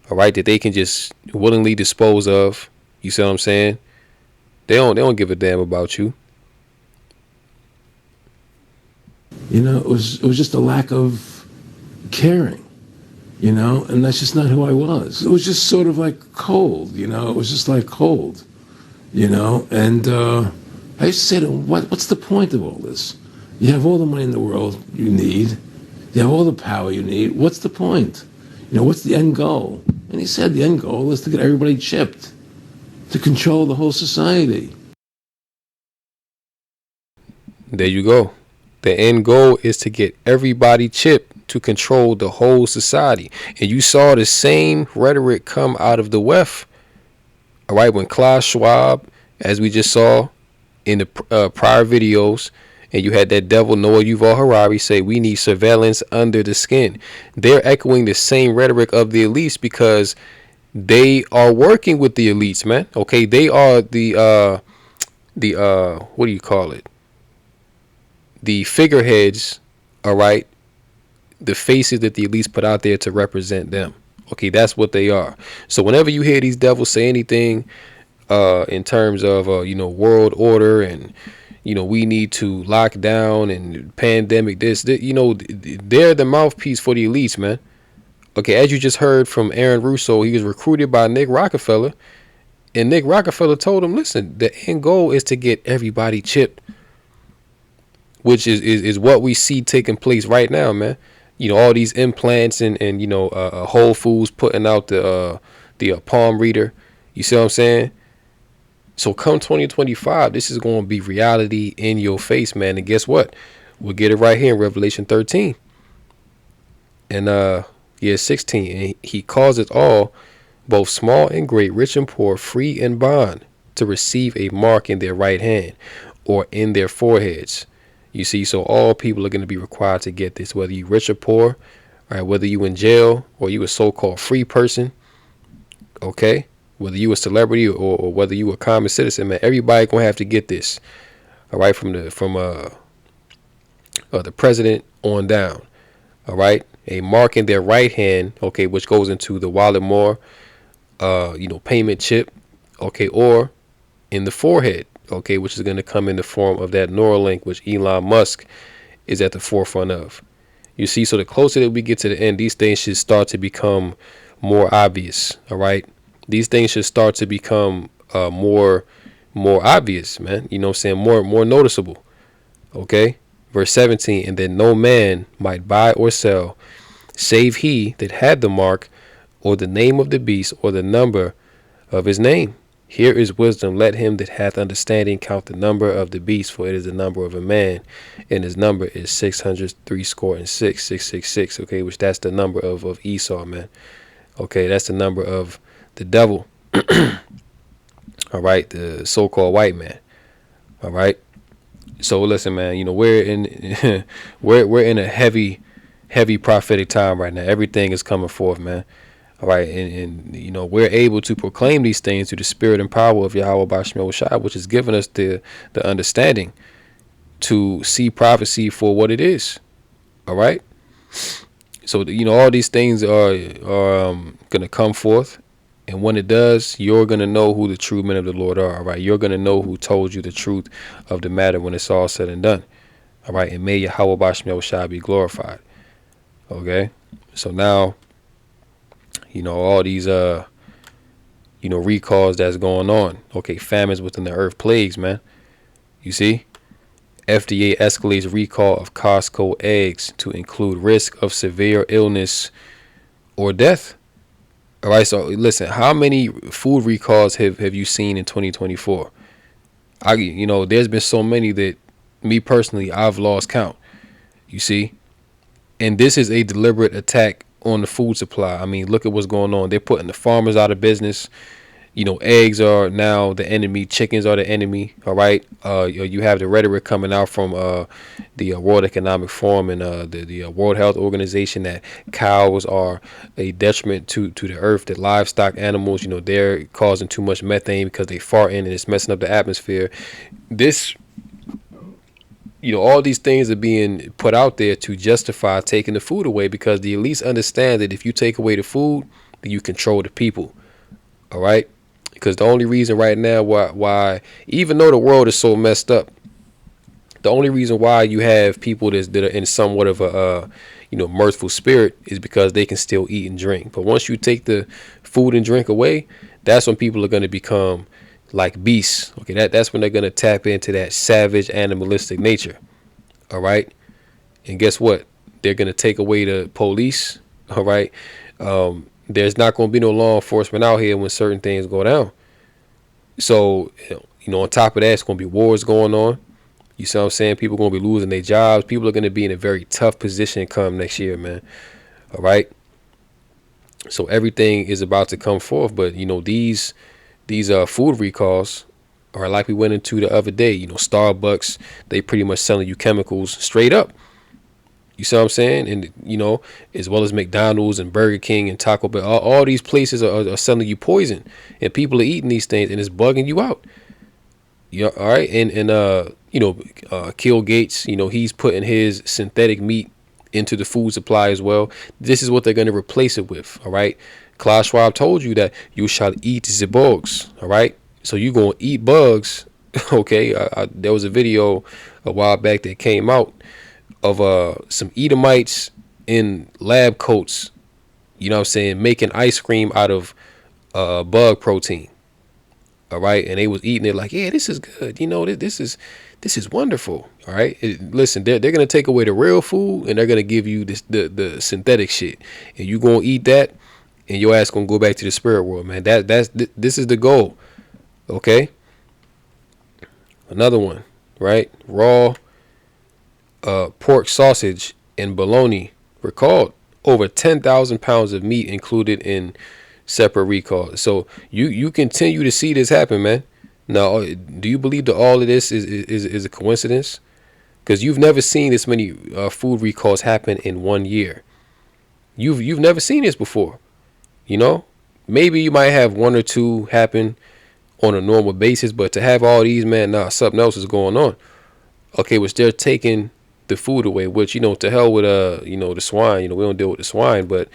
All right, that they can just willingly dispose of. You see what I'm saying? They don't give a damn about you. It was just a lack of caring, and that's just not who I was. It was just sort of like cold, it was just like cold, and I used to say to him, what's the point of all this? You have all the money in the world you need. You have all the power you need. What's the point? What's the end goal? And he said the end goal is to get everybody chipped, to control the whole society. There you go. The end goal is to get everybody chipped to control the whole society. And you saw the same rhetoric come out of the WEF. All right, when Klaus Schwab, as we just saw in the prior videos, and you had that devil Noah Yuval Harari say we need surveillance under the skin. They're echoing the same rhetoric of the elites because they are working with the elites, man. Okay, they are the what do you call it? The figureheads, all right? The faces that the elites put out there to represent them. Okay, that's what they are. So whenever you hear these devils say anything in terms of world order and we need to lock down and pandemic this, they're the mouthpiece for the elites, man. Okay, as you just heard from Aaron Russo, he was recruited by Nick Rockefeller, and Nick Rockefeller told him, listen, the end goal is to get everybody chipped, which is what we see taking place right now, man. All these implants and Whole Foods putting out the palm reader. You see what I'm saying? So come 2025, this is going to be reality in your face, man. And guess what? We'll get it right here in Revelation 13. And 16. And he calls it all, both small and great, rich and poor, free and bond, to receive a mark in their right hand or in their foreheads. You see, so all people are going to be required to get this, whether you rich or poor, right? Whether you in jail or you a so-called free person, okay? Whether you a celebrity or whether you a common citizen, man, everybody gonna have to get this, all right, from the president on down, all right, a mark in their right hand, okay, which goes into the Wallet More, payment chip, okay, or in the forehead, okay, which is gonna come in the form of that Neuralink, which Elon Musk is at the forefront of. You see, so the closer that we get to the end, these things should start to become more obvious, all right. These things should start to become more obvious, man. You know what I'm saying? More noticeable. Okay? Verse 17, and that no man might buy or sell, save he that had the mark, or the name of the beast, or the number of his name. Here is wisdom. Let him that hath understanding count the number of the beast, for it is the number of a man, and his number is 666, okay, which that's the number of Esau, man. Okay, that's the number of the devil. All right, the so-called white man. All right. So listen, man, you know, we're in we're in a heavy prophetic time right now. Everything is coming forth, man. All right, and you know, we're able to proclaim these things through the spirit and power of Yahweh Bashmel Shai, which has given us the understanding to see prophecy for what it is. All right. So, you know, all these things are going to come forth. And when it does, you're going to know who the true men of the Lord are. All right. You're going to know who told you the truth of the matter when it's all said and done. All right. And may Yahweh Bashmel Shai be glorified. Okay. So now, you know, all these, you know, recalls that's going on. Okay. Famines within the earth, plagues, man. You see? FDA escalates recall of Costco eggs to include risk of severe illness or death. All right, so listen, how many food recalls have you seen in 2024? You know, there's been so many that me personally, I've lost count. You see? And this is a deliberate attack on the food supply. I mean, look at what's going on. They're putting the farmers out of business. You know, eggs are now the enemy. Chickens are the enemy. All right. You have the rhetoric coming out from the World Economic Forum and the World Health Organization that cows are a detriment to the earth, that livestock animals, you know, they're causing too much methane because they fart in and it's messing up the atmosphere. This, you know, all these things are being put out there to justify taking the food away, because the elites understand that if you take away the food, then you control the people. All right. Because the only reason right now why even though the world is so messed up, the only reason why you have people that are in somewhat of a you know, mirthful spirit is because they can still eat and drink. But once you take the food and drink away, that's when people are going to become like beasts. Okay, that's when they're going to tap into that savage animalistic nature. All right. And guess what? They're going to take away the police. All right. There's not going to be no law enforcement out here when certain things go down. So, you know, on top of that, it's going to be wars going on. You see what I'm saying? People are going to be losing their jobs. People are going to be in a very tough position come next year, man. All right. So everything is about to come forth. But, you know, these food recalls are like we went into the other day. You know, Starbucks, they pretty much selling you chemicals straight up. You see what I'm saying? And, you know, as well as McDonald's and Burger King and Taco Bell, all these places are selling you poison, and people are eating these things and it's bugging you out. Yeah. All right. And you know, Kill Gates, you know, he's putting his synthetic meat into the food supply as well. This is what they're going to replace it with. All right. Klaus Schwab told you that you shall eat the bugs. All right. So you're going to eat bugs. Okay. There was a video a while back that came out of some Edomites in lab coats, you know what I'm saying, making ice cream out of bug protein. All right. And they was eating it like, yeah, this is good. You know, this is wonderful. All right. Listen, they're going to take away the real food and they're going to give you the synthetic shit. And you going to eat that and your ass going to go back to the spirit world, man. This is the goal. Okay. Another one, right? Raw pork sausage and bologna recalled. Over 10,000 pounds of meat included in separate recalls. So you continue to see this happen, man. Now, do you believe that all of this is a coincidence? Because you've never seen this many food recalls happen in 1 year. You've never seen this before. You know, maybe you might have one or two happen on a normal basis, but to have all these, man, something else is going on. Okay, which they're taking the food away, which, you know, to hell with you know, the swine. You know, we don't deal with the swine, but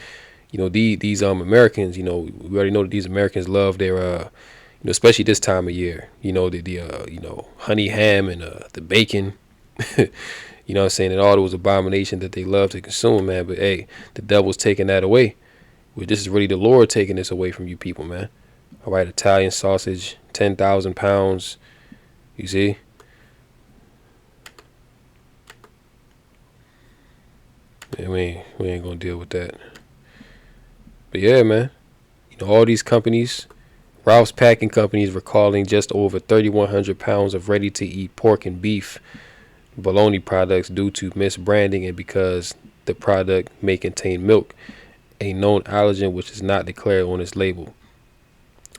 you know, these Americans, you know, we already know that these Americans love their you know, especially this time of year, you know, the you know, honey ham and the bacon. You know what I'm saying, and all those abominations that they love to consume, man. But hey, the devil's taking that away. Well, this is really the Lord taking this away from you people, man. All right, Italian sausage, 10,000 pounds. You see? Yeah, we ain't gonna deal with that. But yeah, man, all these companies, Ralph's Packing Company is recalling just over 3,100 pounds of ready-to-eat pork and beef bologna products due to misbranding and because the product may contain milk, a known allergen which is not declared on its label.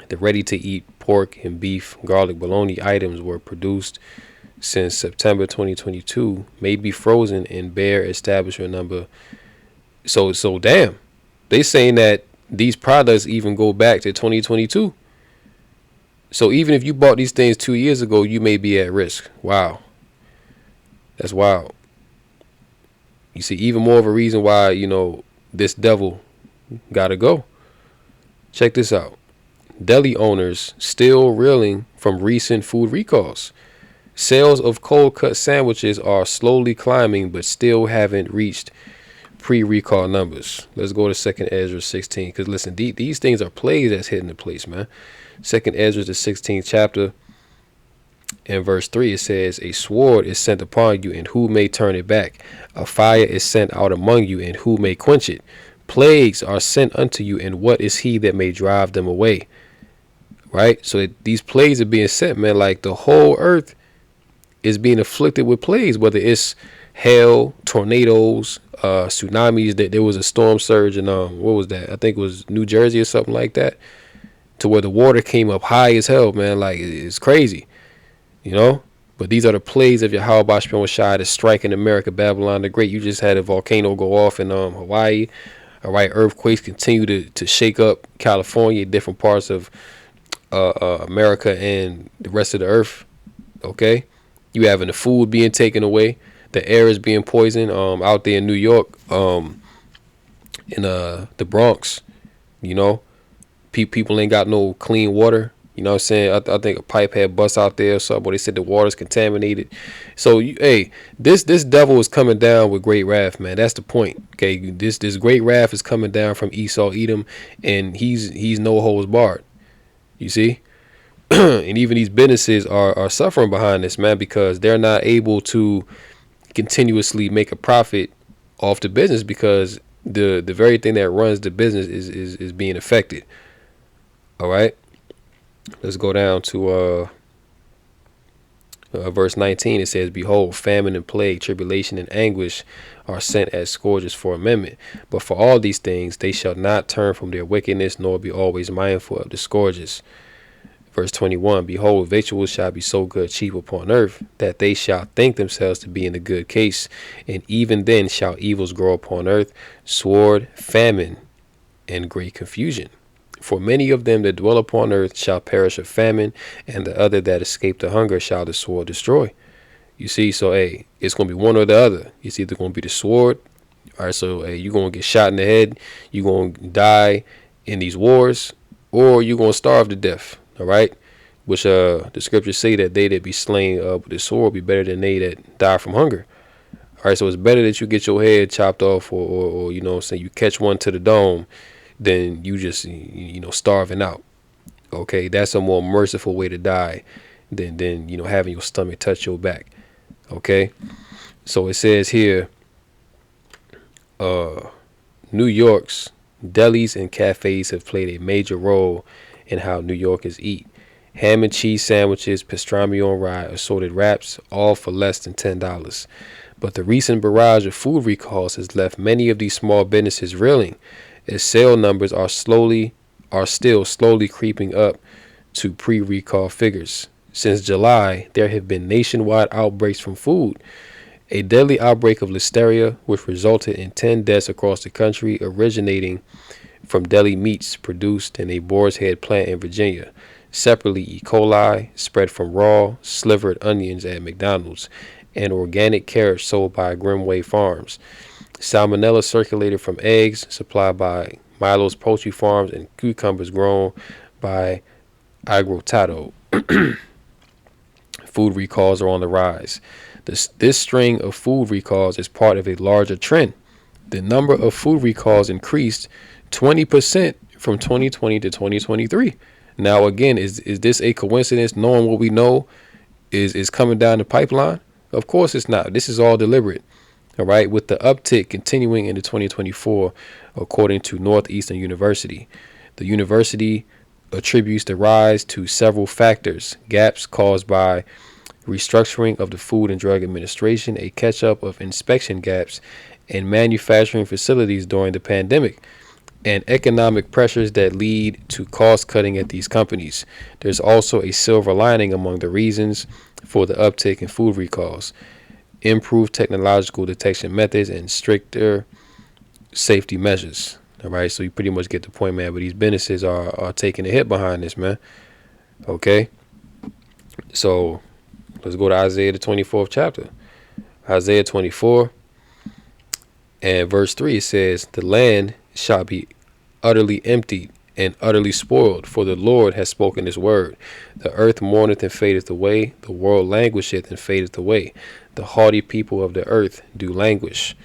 The ready-to-eat pork and beef garlic bologna items were produced since September 2022, may be frozen in Bear Establishment Number. So damn, they saying that these products even go back to 2022. So even if you bought these things 2 years ago, you may be at risk. Wow. That's wild. You see, even more of a reason why, this devil gotta go. Check this out. Deli owners still reeling from recent food recalls. Sales of cold cut sandwiches are slowly climbing, but still haven't reached pre-recall numbers. Let's go to 2nd Ezra 16. Because listen, these things are plagues that's hitting the place, man. 2nd Ezra, the 16th chapter, and verse 3, it says, a sword is sent upon you, and who may turn it back? A fire is sent out among you, and who may quench it? Plagues are sent unto you, and what is he that may drive them away? Right? So these plagues are being sent, man. Like the whole earth is being afflicted with plagues, whether it's hail, tornadoes, tsunamis. That there was a storm surge in what was that? I think it was New Jersey or something like that, to where the water came up high as hell, man. Like it's crazy, But these are the plagues of Yahweh Basham Shai that's striking America, Babylon the Great. You just had a volcano go off in Hawaii. All right, earthquakes continue to shake up California, different parts of America and the rest of the earth. Okay. You having the food being taken away, the air is being poisoned. Out there in New York, in the Bronx, people ain't got no clean water. You know what I'm saying? I think a pipe had bust out there or something, but they said the water's contaminated. So this devil is coming down with great wrath, man. That's the point. Okay, this great wrath is coming down from Esau, Edom, and he's no holds barred. You see? And even these businesses are suffering behind this, man, because they're not able to continuously make a profit off the business because the very thing that runs the business is being affected. All right, let's go down to verse 19. It says, behold, famine and plague, tribulation and anguish are sent as scourges for amendment. But for all these things they shall not turn from their wickedness, nor be always mindful of the scourges. Verse 21, behold, victuals shall be so good cheap upon earth, that they shall think themselves to be in a good case. And even then shall evils grow upon earth, sword, famine, and great confusion. For many of them that dwell upon earth shall perish of famine, and the other that escape the hunger shall the sword destroy. You see, so it's going to be one or the other. It's either going to be the sword. All right, so you're going to get shot in the head, you're going to die in these wars, or you're going to starve to death. All right, which the scriptures say that they that be slain with the sword be better than they that die from hunger. All right, so it's better that you get your head chopped off, or you catch one to the dome, than you just starving out. Okay, that's a more merciful way to die than having your stomach touch your back. Okay, so it says here, New York's delis and cafes have played a major role in how New Yorkers eat. Ham and cheese sandwiches, pastrami on rye, assorted wraps, all for less than $10. But the recent barrage of food recalls has left many of these small businesses reeling, as sale numbers are still slowly creeping up to pre-recall figures. Since July, there have been nationwide outbreaks from food. A deadly outbreak of listeria, which resulted in 10 deaths across the country, originating from deli meats produced in a Boar's Head plant in Virginia. Separately, E. coli spread from raw, slivered onions at McDonald's and organic carrots sold by Grimway Farms. Salmonella circulated from eggs supplied by Milo's Poultry Farms and cucumbers grown by Agrotato. Food recalls are on the rise. This string of food recalls is part of a larger trend. The number of food recalls increased 20% from 2020 to 2023. Now, again, is this a coincidence, knowing what we know is coming down the pipeline? Of course it's not. This is all deliberate. All right, with the uptick continuing into 2024, according to Northeastern University. The university attributes the rise to several factors: gaps caused by restructuring of the Food and Drug Administration, a catch-up of inspection gaps in manufacturing facilities during the pandemic, and economic pressures that lead to cost cutting at these companies. There's also a silver lining among the reasons for the uptick in food recalls: improved technological detection methods and stricter safety measures. All right, so you pretty much get the point, man. But these businesses are taking a hit behind this, man. Okay, so let's go to Isaiah the 24th chapter. Isaiah 24 and verse 3, it says, "The land shall be utterly emptied and utterly spoiled, for the Lord has spoken his word. The earth mourneth and fadeth away, the world languisheth and fadeth away. The haughty people of the earth do languish.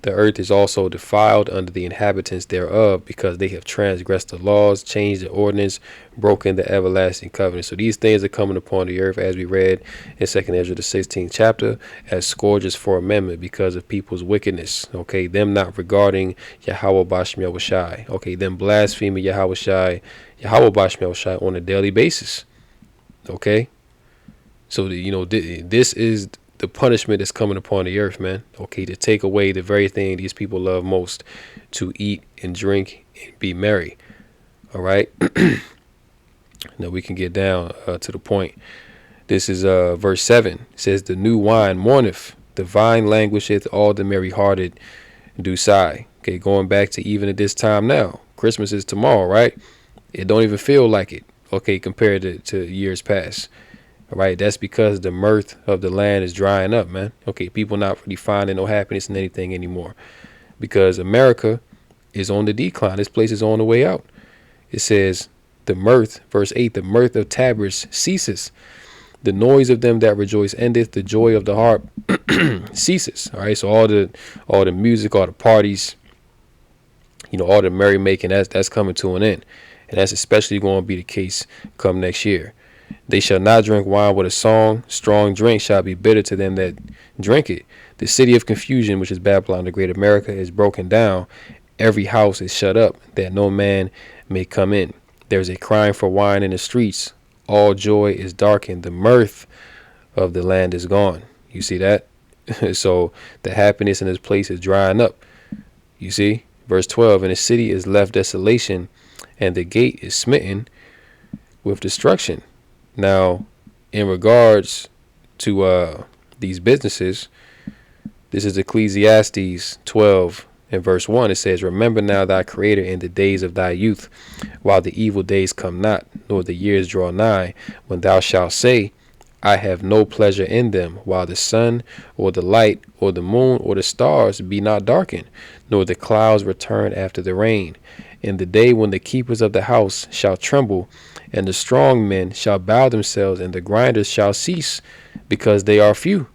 The earth is also defiled under the inhabitants thereof, because they have transgressed the laws, changed the ordinance, broken the everlasting covenant." So these things are coming upon the earth, as we read in 2nd Ezra the 16th chapter, as scourges for amendment because of people's wickedness. Okay, them not regarding Yahweh Bashem Yahushai. Okay, them blaspheming Yahweh Bashem Yahushai on a daily basis. Okay, so this is the punishment that's coming upon the earth, man. Okay, to take away the very thing these people love most, to eat and drink and be merry. All right. Now we can get down to the point. This is verse 7. It says, "The new wine mourneth, the vine languisheth, all the merry-hearted do sigh." Okay, going back to even at this time now. Christmas is tomorrow, right? It don't even feel like it, okay, compared to years past. All right, that's because the mirth of the land is drying up, man. Okay, people not really finding no happiness in anything anymore, because America is on the decline. This place is on the way out. It says, the mirth, verse 8, "The mirth of Tabriz ceases. The noise of them that rejoice endeth. The joy of the harp ceases." All right, so all the music, all the parties, all the merrymaking, that's coming to an end, and that's especially going to be the case come next year. "They shall not drink wine with a song. Strong drink shall be bitter to them that drink it. The city of confusion, which is Babylon the great America, is broken down. Every house is shut up, that no man may come in. There is a crying for wine in the streets. All joy is darkened. The mirth of the land is gone." You see that? So the happiness in this place is drying up. You see? Verse 12, "And the city is left desolation, and the gate is smitten with destruction." Now, in regards to these businesses, this is Ecclesiastes 12 and verse 1. It says, "Remember now thy Creator in the days of thy youth, while the evil days come not, nor the years draw nigh, when thou shalt say, I have no pleasure in them, while the sun or the light or the moon or the stars be not darkened, nor the clouds return after the rain. In the day when the keepers of the house shall tremble, and the strong men shall bow themselves, and the grinders shall cease, because they are few."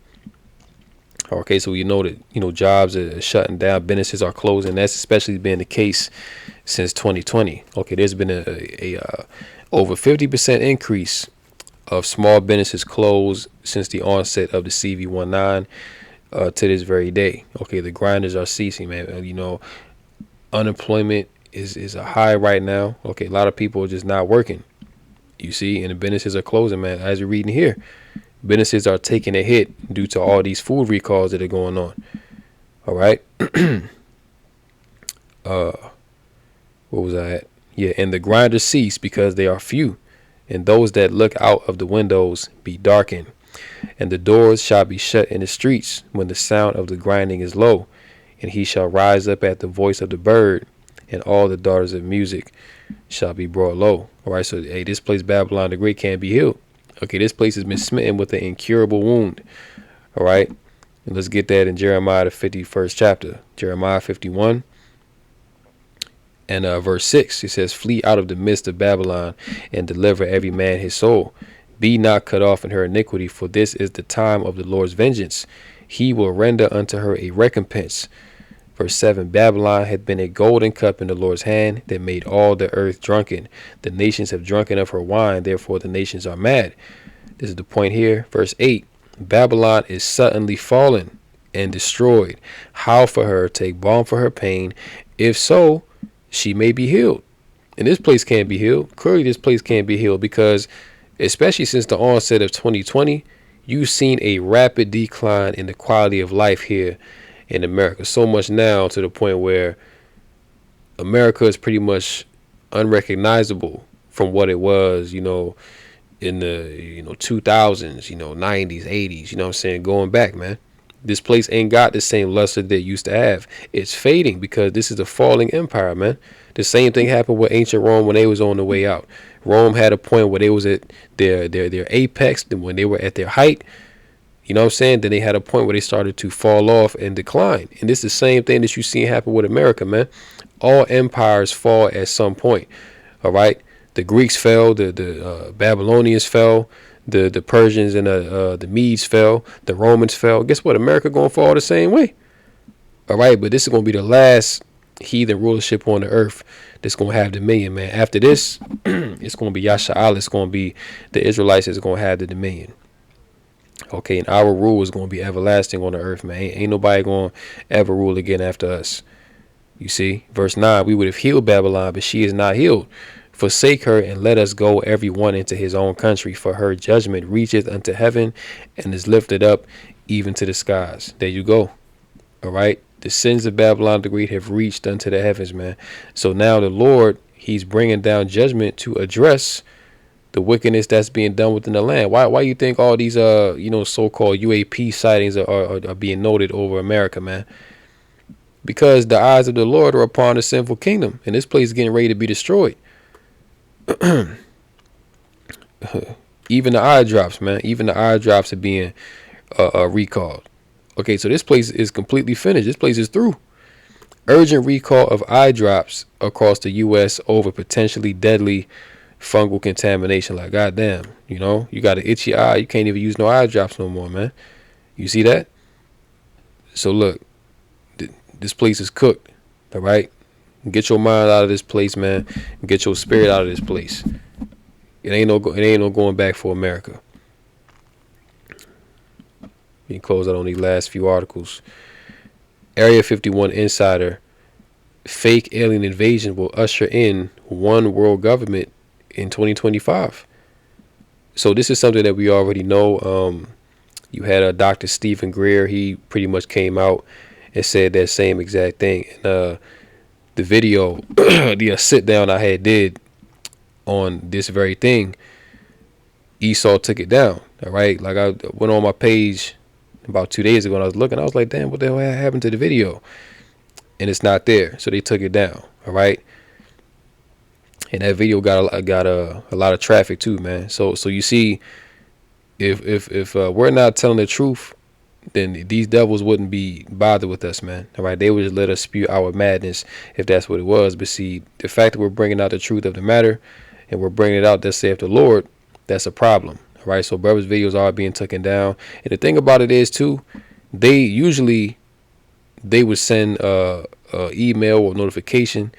Okay, so that jobs are shutting down, businesses are closing. That's especially been the case since 2020. Okay, there's been a over 50% increase of small businesses closed since the onset of the CV19 to this very day. Okay, the grinders are ceasing, man. Unemployment is a high right now. Okay, a lot of people are just not working. You see, and the businesses are closing, man. As you're reading here, businesses are taking a hit due to all these food recalls that are going on. All right. What was I at? Yeah, "And the grinders cease, because they are few, and those that look out of the windows be darkened. And the doors shall be shut in the streets, when the sound of the grinding is low. And he shall rise up at the voice of the bird, and all the daughters of music shall be brought low." All right, so hey, this place Babylon the Great can't be healed. Okay, this place has been smitten with an incurable wound. All right, and let's get that in Jeremiah the 51st chapter, Jeremiah 51 and verse 6. It says, "Flee out of the midst of Babylon, and deliver every man his soul. Be not cut off in her iniquity, for this is the time of the Lord's vengeance. He will render unto her a recompense." Verse 7, "Babylon had been a golden cup in the Lord's hand, that made all the earth drunken. The nations have drunken of her wine, therefore the nations are mad." This is the point here. Verse 8, "Babylon is suddenly fallen, and destroyed. How for her? Take balm for her pain. If so, she may be healed. And this place can't be healed. Clearly, this place can't be healed because, especially since the onset of 2020, you've seen a rapid decline in the quality of life here in America. So much now to the point where America is pretty much unrecognizable from what it was, in the 2000s, 90s, 80s, you know what I'm saying, going back, man. This place ain't got the same luster that it used to have. It's fading because this is a falling empire, man. The same thing happened with ancient Rome when they was on the way out. Rome had a point where they was at their apex, and when they were at their height, you know what I'm saying, then they had a point where they started to fall off and decline. And this is the same thing that you see happen with America, man. All empires fall at some point. All right. The Greeks fell, the Babylonians fell, the Persians and the Medes fell, the Romans fell. Guess what? America gonna fall the same way. All right, but this is gonna be the last heathen rulership on the earth that's gonna have dominion, man. After this, it's gonna be Yasha'Allah. It's gonna be the Israelites that's gonna have the dominion. Okay, and our rule is gonna be everlasting on the earth, man. Ain't nobody gonna ever rule again after us. You see, verse 9, we would have healed Babylon, but she is not healed. Forsake her and let us go every one into his own country, for her judgment reacheth unto heaven and is lifted up even to the skies. There you go. All right. The sins of Babylon the Great have reached unto the heavens, man. So now the Lord, he's bringing down judgment to address the wickedness that's being done within the land. Why you think all these so-called UAP sightings are being noted over America, man? Because the eyes of the Lord are upon the sinful kingdom, and this place is getting ready to be destroyed. Even the eye drops, man. Even the eye drops are being recalled. Okay, so this place is completely finished. This place is through. Urgent recall of eye drops across the U.S. over potentially deadly fungal contamination. Like, goddamn, you got an itchy eye. You can't even use no eye drops no more, man. You see that? So look, this place is cooked. All right. Get your mind out of this place, man. Get your spirit out of this place. It ain't no going back for America. We can close out on these last few articles. Area 51 insider: fake alien invasion will usher in one world government in 2025. So this is something that we already know. You had Dr. Stephen Greer. He pretty much came out and said that same exact thing. And the video, the sit down I had did on this very thing, Esau took it down. All right. Like, I went on my page about 2 days ago and I was looking, I was like, damn, what the hell happened to the video? And it's not there. So they took it down. All right. And that video got a lot of traffic too, man. So you see, if we're not telling the truth, then these devils wouldn't be bothered with us, man. All right. They would just let us spew our madness if that's what it was. But see, the fact that we're bringing out the truth of the matter and we're bringing it out, that saith the Lord, that's a problem. All right. So brothers' videos are being taken down. And the thing about it is too, they would send email or notification.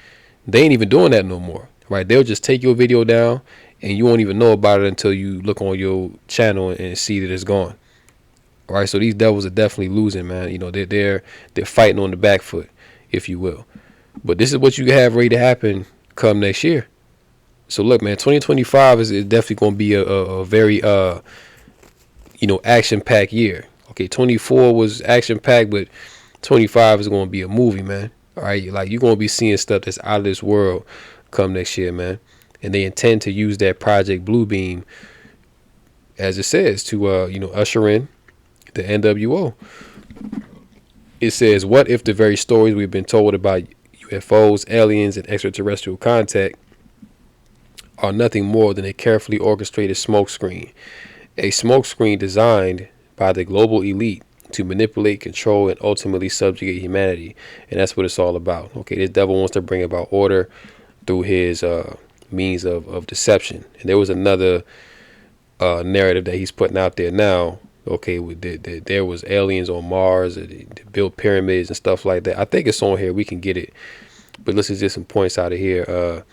They ain't even doing that no more. Right. They'll just take your video down and you won't even know about it until you look on your channel and see that it's gone. All right, so these devils are definitely losing, man. They're fighting on the back foot, if you will. But this is what you have ready to happen come next year. So look, man, 2025 is definitely going to be a very action-packed year. Okay, 24 was action-packed, but 25 is going to be a movie, man. All right, like, you're going to be seeing stuff that's out of this world come next year, man. And they intend to use that Project Bluebeam, as it says, to usher in the NWO. It says, what if the very stories we've been told about UFOs, aliens, and extraterrestrial contact are nothing more than a carefully orchestrated smokescreen? A smokescreen designed by the global elite to manipulate, control, and ultimately subjugate humanity. And that's what it's all about. Okay, this devil wants to bring about order through his means of deception. And there was another narrative that he's putting out there now. Okay, there was aliens on Mars, they built pyramids and stuff like that. I think it's on here. We can get it. But let's just get some points out of here.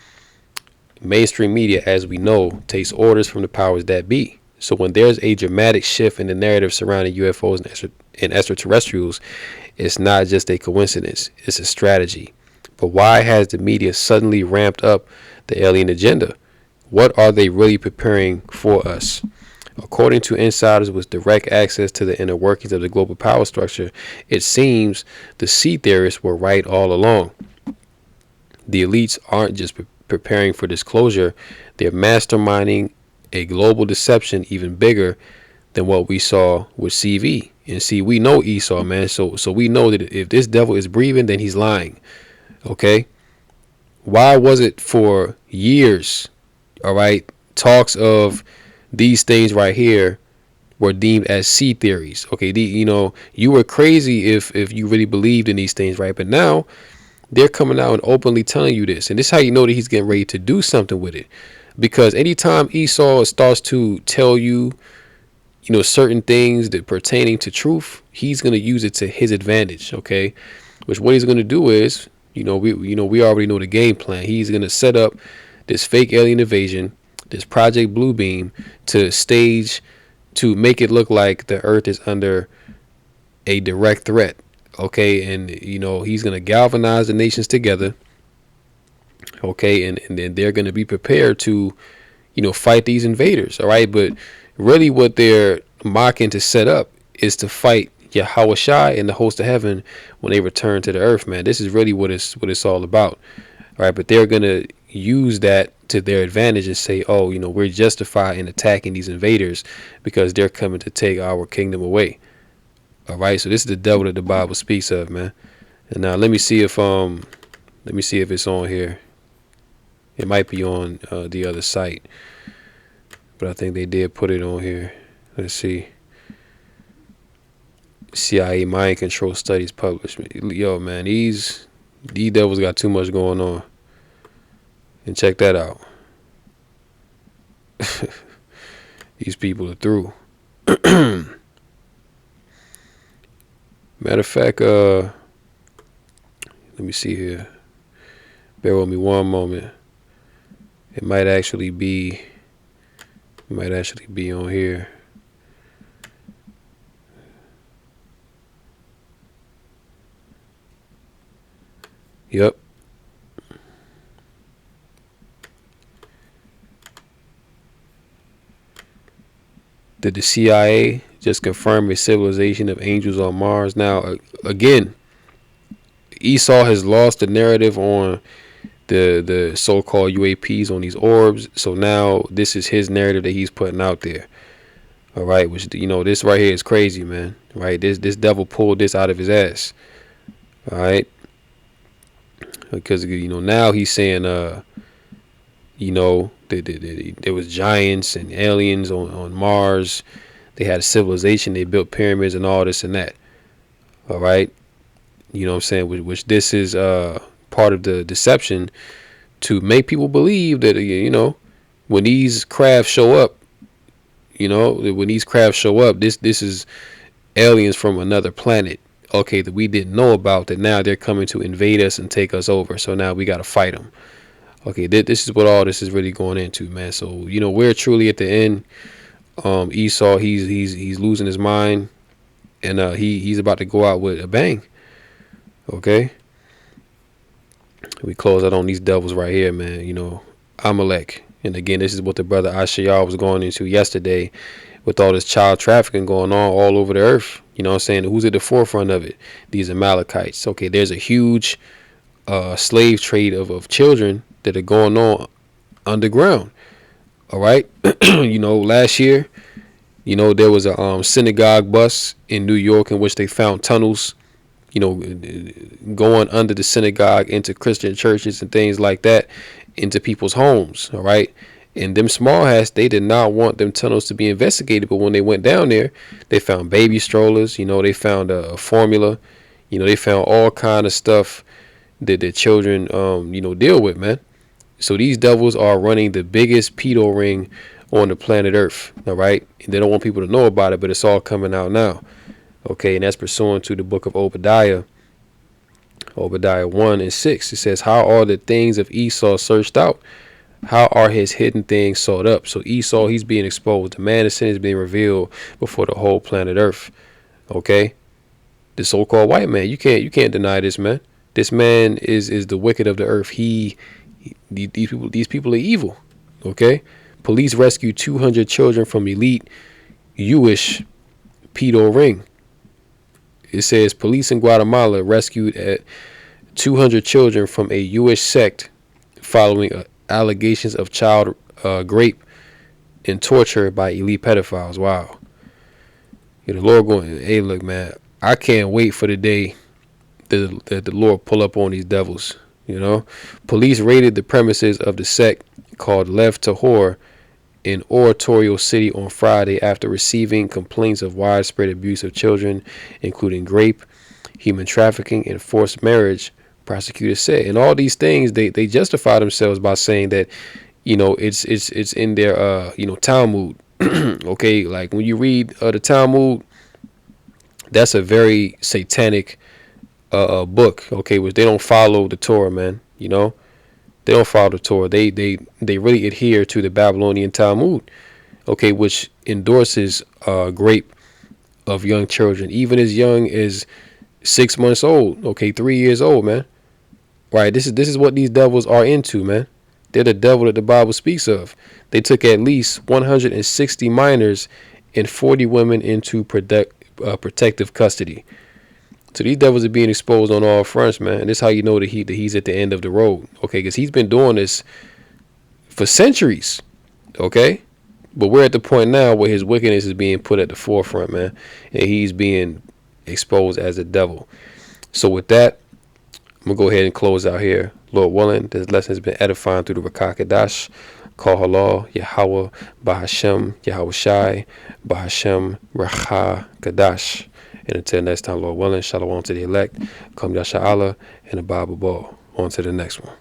Mainstream media, as we know, takes orders from the powers that be. So when there's a dramatic shift in the narrative surrounding UFOs and extraterrestrials, it's not just a coincidence, it's a strategy. But why has the media suddenly ramped up the alien agenda? What are they really preparing for us? According to insiders with direct access to the inner workings of the global power structure, it seems the sea theorists were right all along. The elites aren't just preparing for disclosure, they're masterminding a global deception even bigger than what we saw with CV. And see, we know Esau, man. So we know that if this devil is breathing, then he's lying. Okay? Why was it for years, all right, talks of these things right here were deemed as sea theories? Okay, you were crazy if you really believed in these things, right? But now they're coming out and openly telling you this. And this is how you know that he's getting ready to do something with it. Because anytime Esau starts to tell you, certain things that pertaining to truth, he's going to use it to his advantage. Okay, which what he's going to do is, we already know the game plan. He's going to set up this fake alien invasion, this Project Bluebeam, to make it look like the Earth is under a direct threat. Okay, and he's going to galvanize the nations together. Okay, and then they're going to be prepared to, fight these invaders. All right, but really what they're mocking to set up is to fight Yahweh Shai and the host of heaven when they return to the earth, man. This is really what it's all about. All right, but they're going to use that to their advantage and say, oh, we're justified in attacking these invaders because they're coming to take our kingdom away. All right, so this is the devil that the Bible speaks of, man. And now let me see if it's on here. It might be on the other site, but I think they did put it on here. Let's see. CIA mind control studies published. Yo, man, these devils got too much going on. And check that out. These people are through. Matter of fact, let me see here. Bear with me one moment. It might actually be on here. Yep. Did the CIA just confirm a civilization of angels on Mars? Now, again, Esau has lost the narrative on the so-called UAPs on these orbs. So now this is his narrative that he's putting out there. All right, which this right here is crazy, man. Right, this devil pulled this out of his ass. All right, because now he's saying there was giants and aliens on Mars. They had a civilization. They built pyramids and all this and that. All right, what I'm saying, which this is part of the deception to make people believe that when these crafts show up, this is aliens from another planet, okay, that we didn't know about, that now they're coming to invade us and take us over. So now we got to fight them. Okay, this is what all this is really going into, man. So we're truly at the end. Esau, he's losing his mind, and he's about to go out with a bang. Okay. We close out on these devils right here, man. Amalek. And again, this is what the brother Ashayar was going into yesterday with all this child trafficking going on all over the earth. I'm saying? Who's at the forefront of it? These Amalekites. Okay, there's a huge slave trade of children that are going on underground. All right. Last year, there was a synagogue bus in New York in which they found tunnels, going under the synagogue into Christian churches and things like that, into people's homes. All right. And them small hats, they did not want them tunnels to be investigated. But when they went down there, they found baby strollers. They found a formula. They found all kind of stuff that the children, deal with, man. So these devils are running the biggest pedo ring on the planet Earth. All right. And they don't want people to know about it, but it's all coming out now. Okay, and that's pursuant to the book of Obadiah 1:6. It says, how are the things of Esau searched out? How are his hidden things sought up? So Esau, he's being exposed. The man of sin is being revealed before the whole planet Earth. Okay, the so-called white man. You can't deny this man. This man is the wicked of the earth. These people are evil. Okay? Police rescued 200 children from elite Jewish pedo ring. It says police in Guatemala rescued 200 children from a Jewish sect following allegations of child rape and torture by elite pedophiles. Wow. The Lord going, hey, look, man, I can't wait for the day that the Lord pull up on these devils. Police raided the premises of the sect called Lev Tahor in Oratorio City on Friday after receiving complaints of widespread abuse of children, including rape, human trafficking, and forced marriage, prosecutors said. And all these things, they justify themselves by saying that, it's in their, Talmud. Okay, like when you read the Talmud, that's a very satanic book, okay, which they don't follow the Torah, man. They don't follow the Torah. They really adhere to the Babylonian Talmud, okay, which endorses rape of young children, even as young as 6 months old, okay, 3 years old, man. Right? This is what these devils are into, man. They're the devil that the Bible speaks of. They took at least 160 minors and 40 women into protective custody. So these devils are being exposed on all fronts, man. And this is how you know that he's at the end of the road, okay? Because he's been doing this for centuries, okay? But we're at the point now where his wickedness is being put at the forefront, man. And he's being exposed as a devil. So with that, I'm going to go ahead and close out here. Lord willing, this lesson has been edifying through the Rakah Kadash. Call Halal, Yahweh, Bahashem, Yahweh Shai, Bahashem, Rakah Kadash. And until next time, Lord willing, shalom to the elect, Kam Yasha Allah, and the Bible Ball. On to the next one.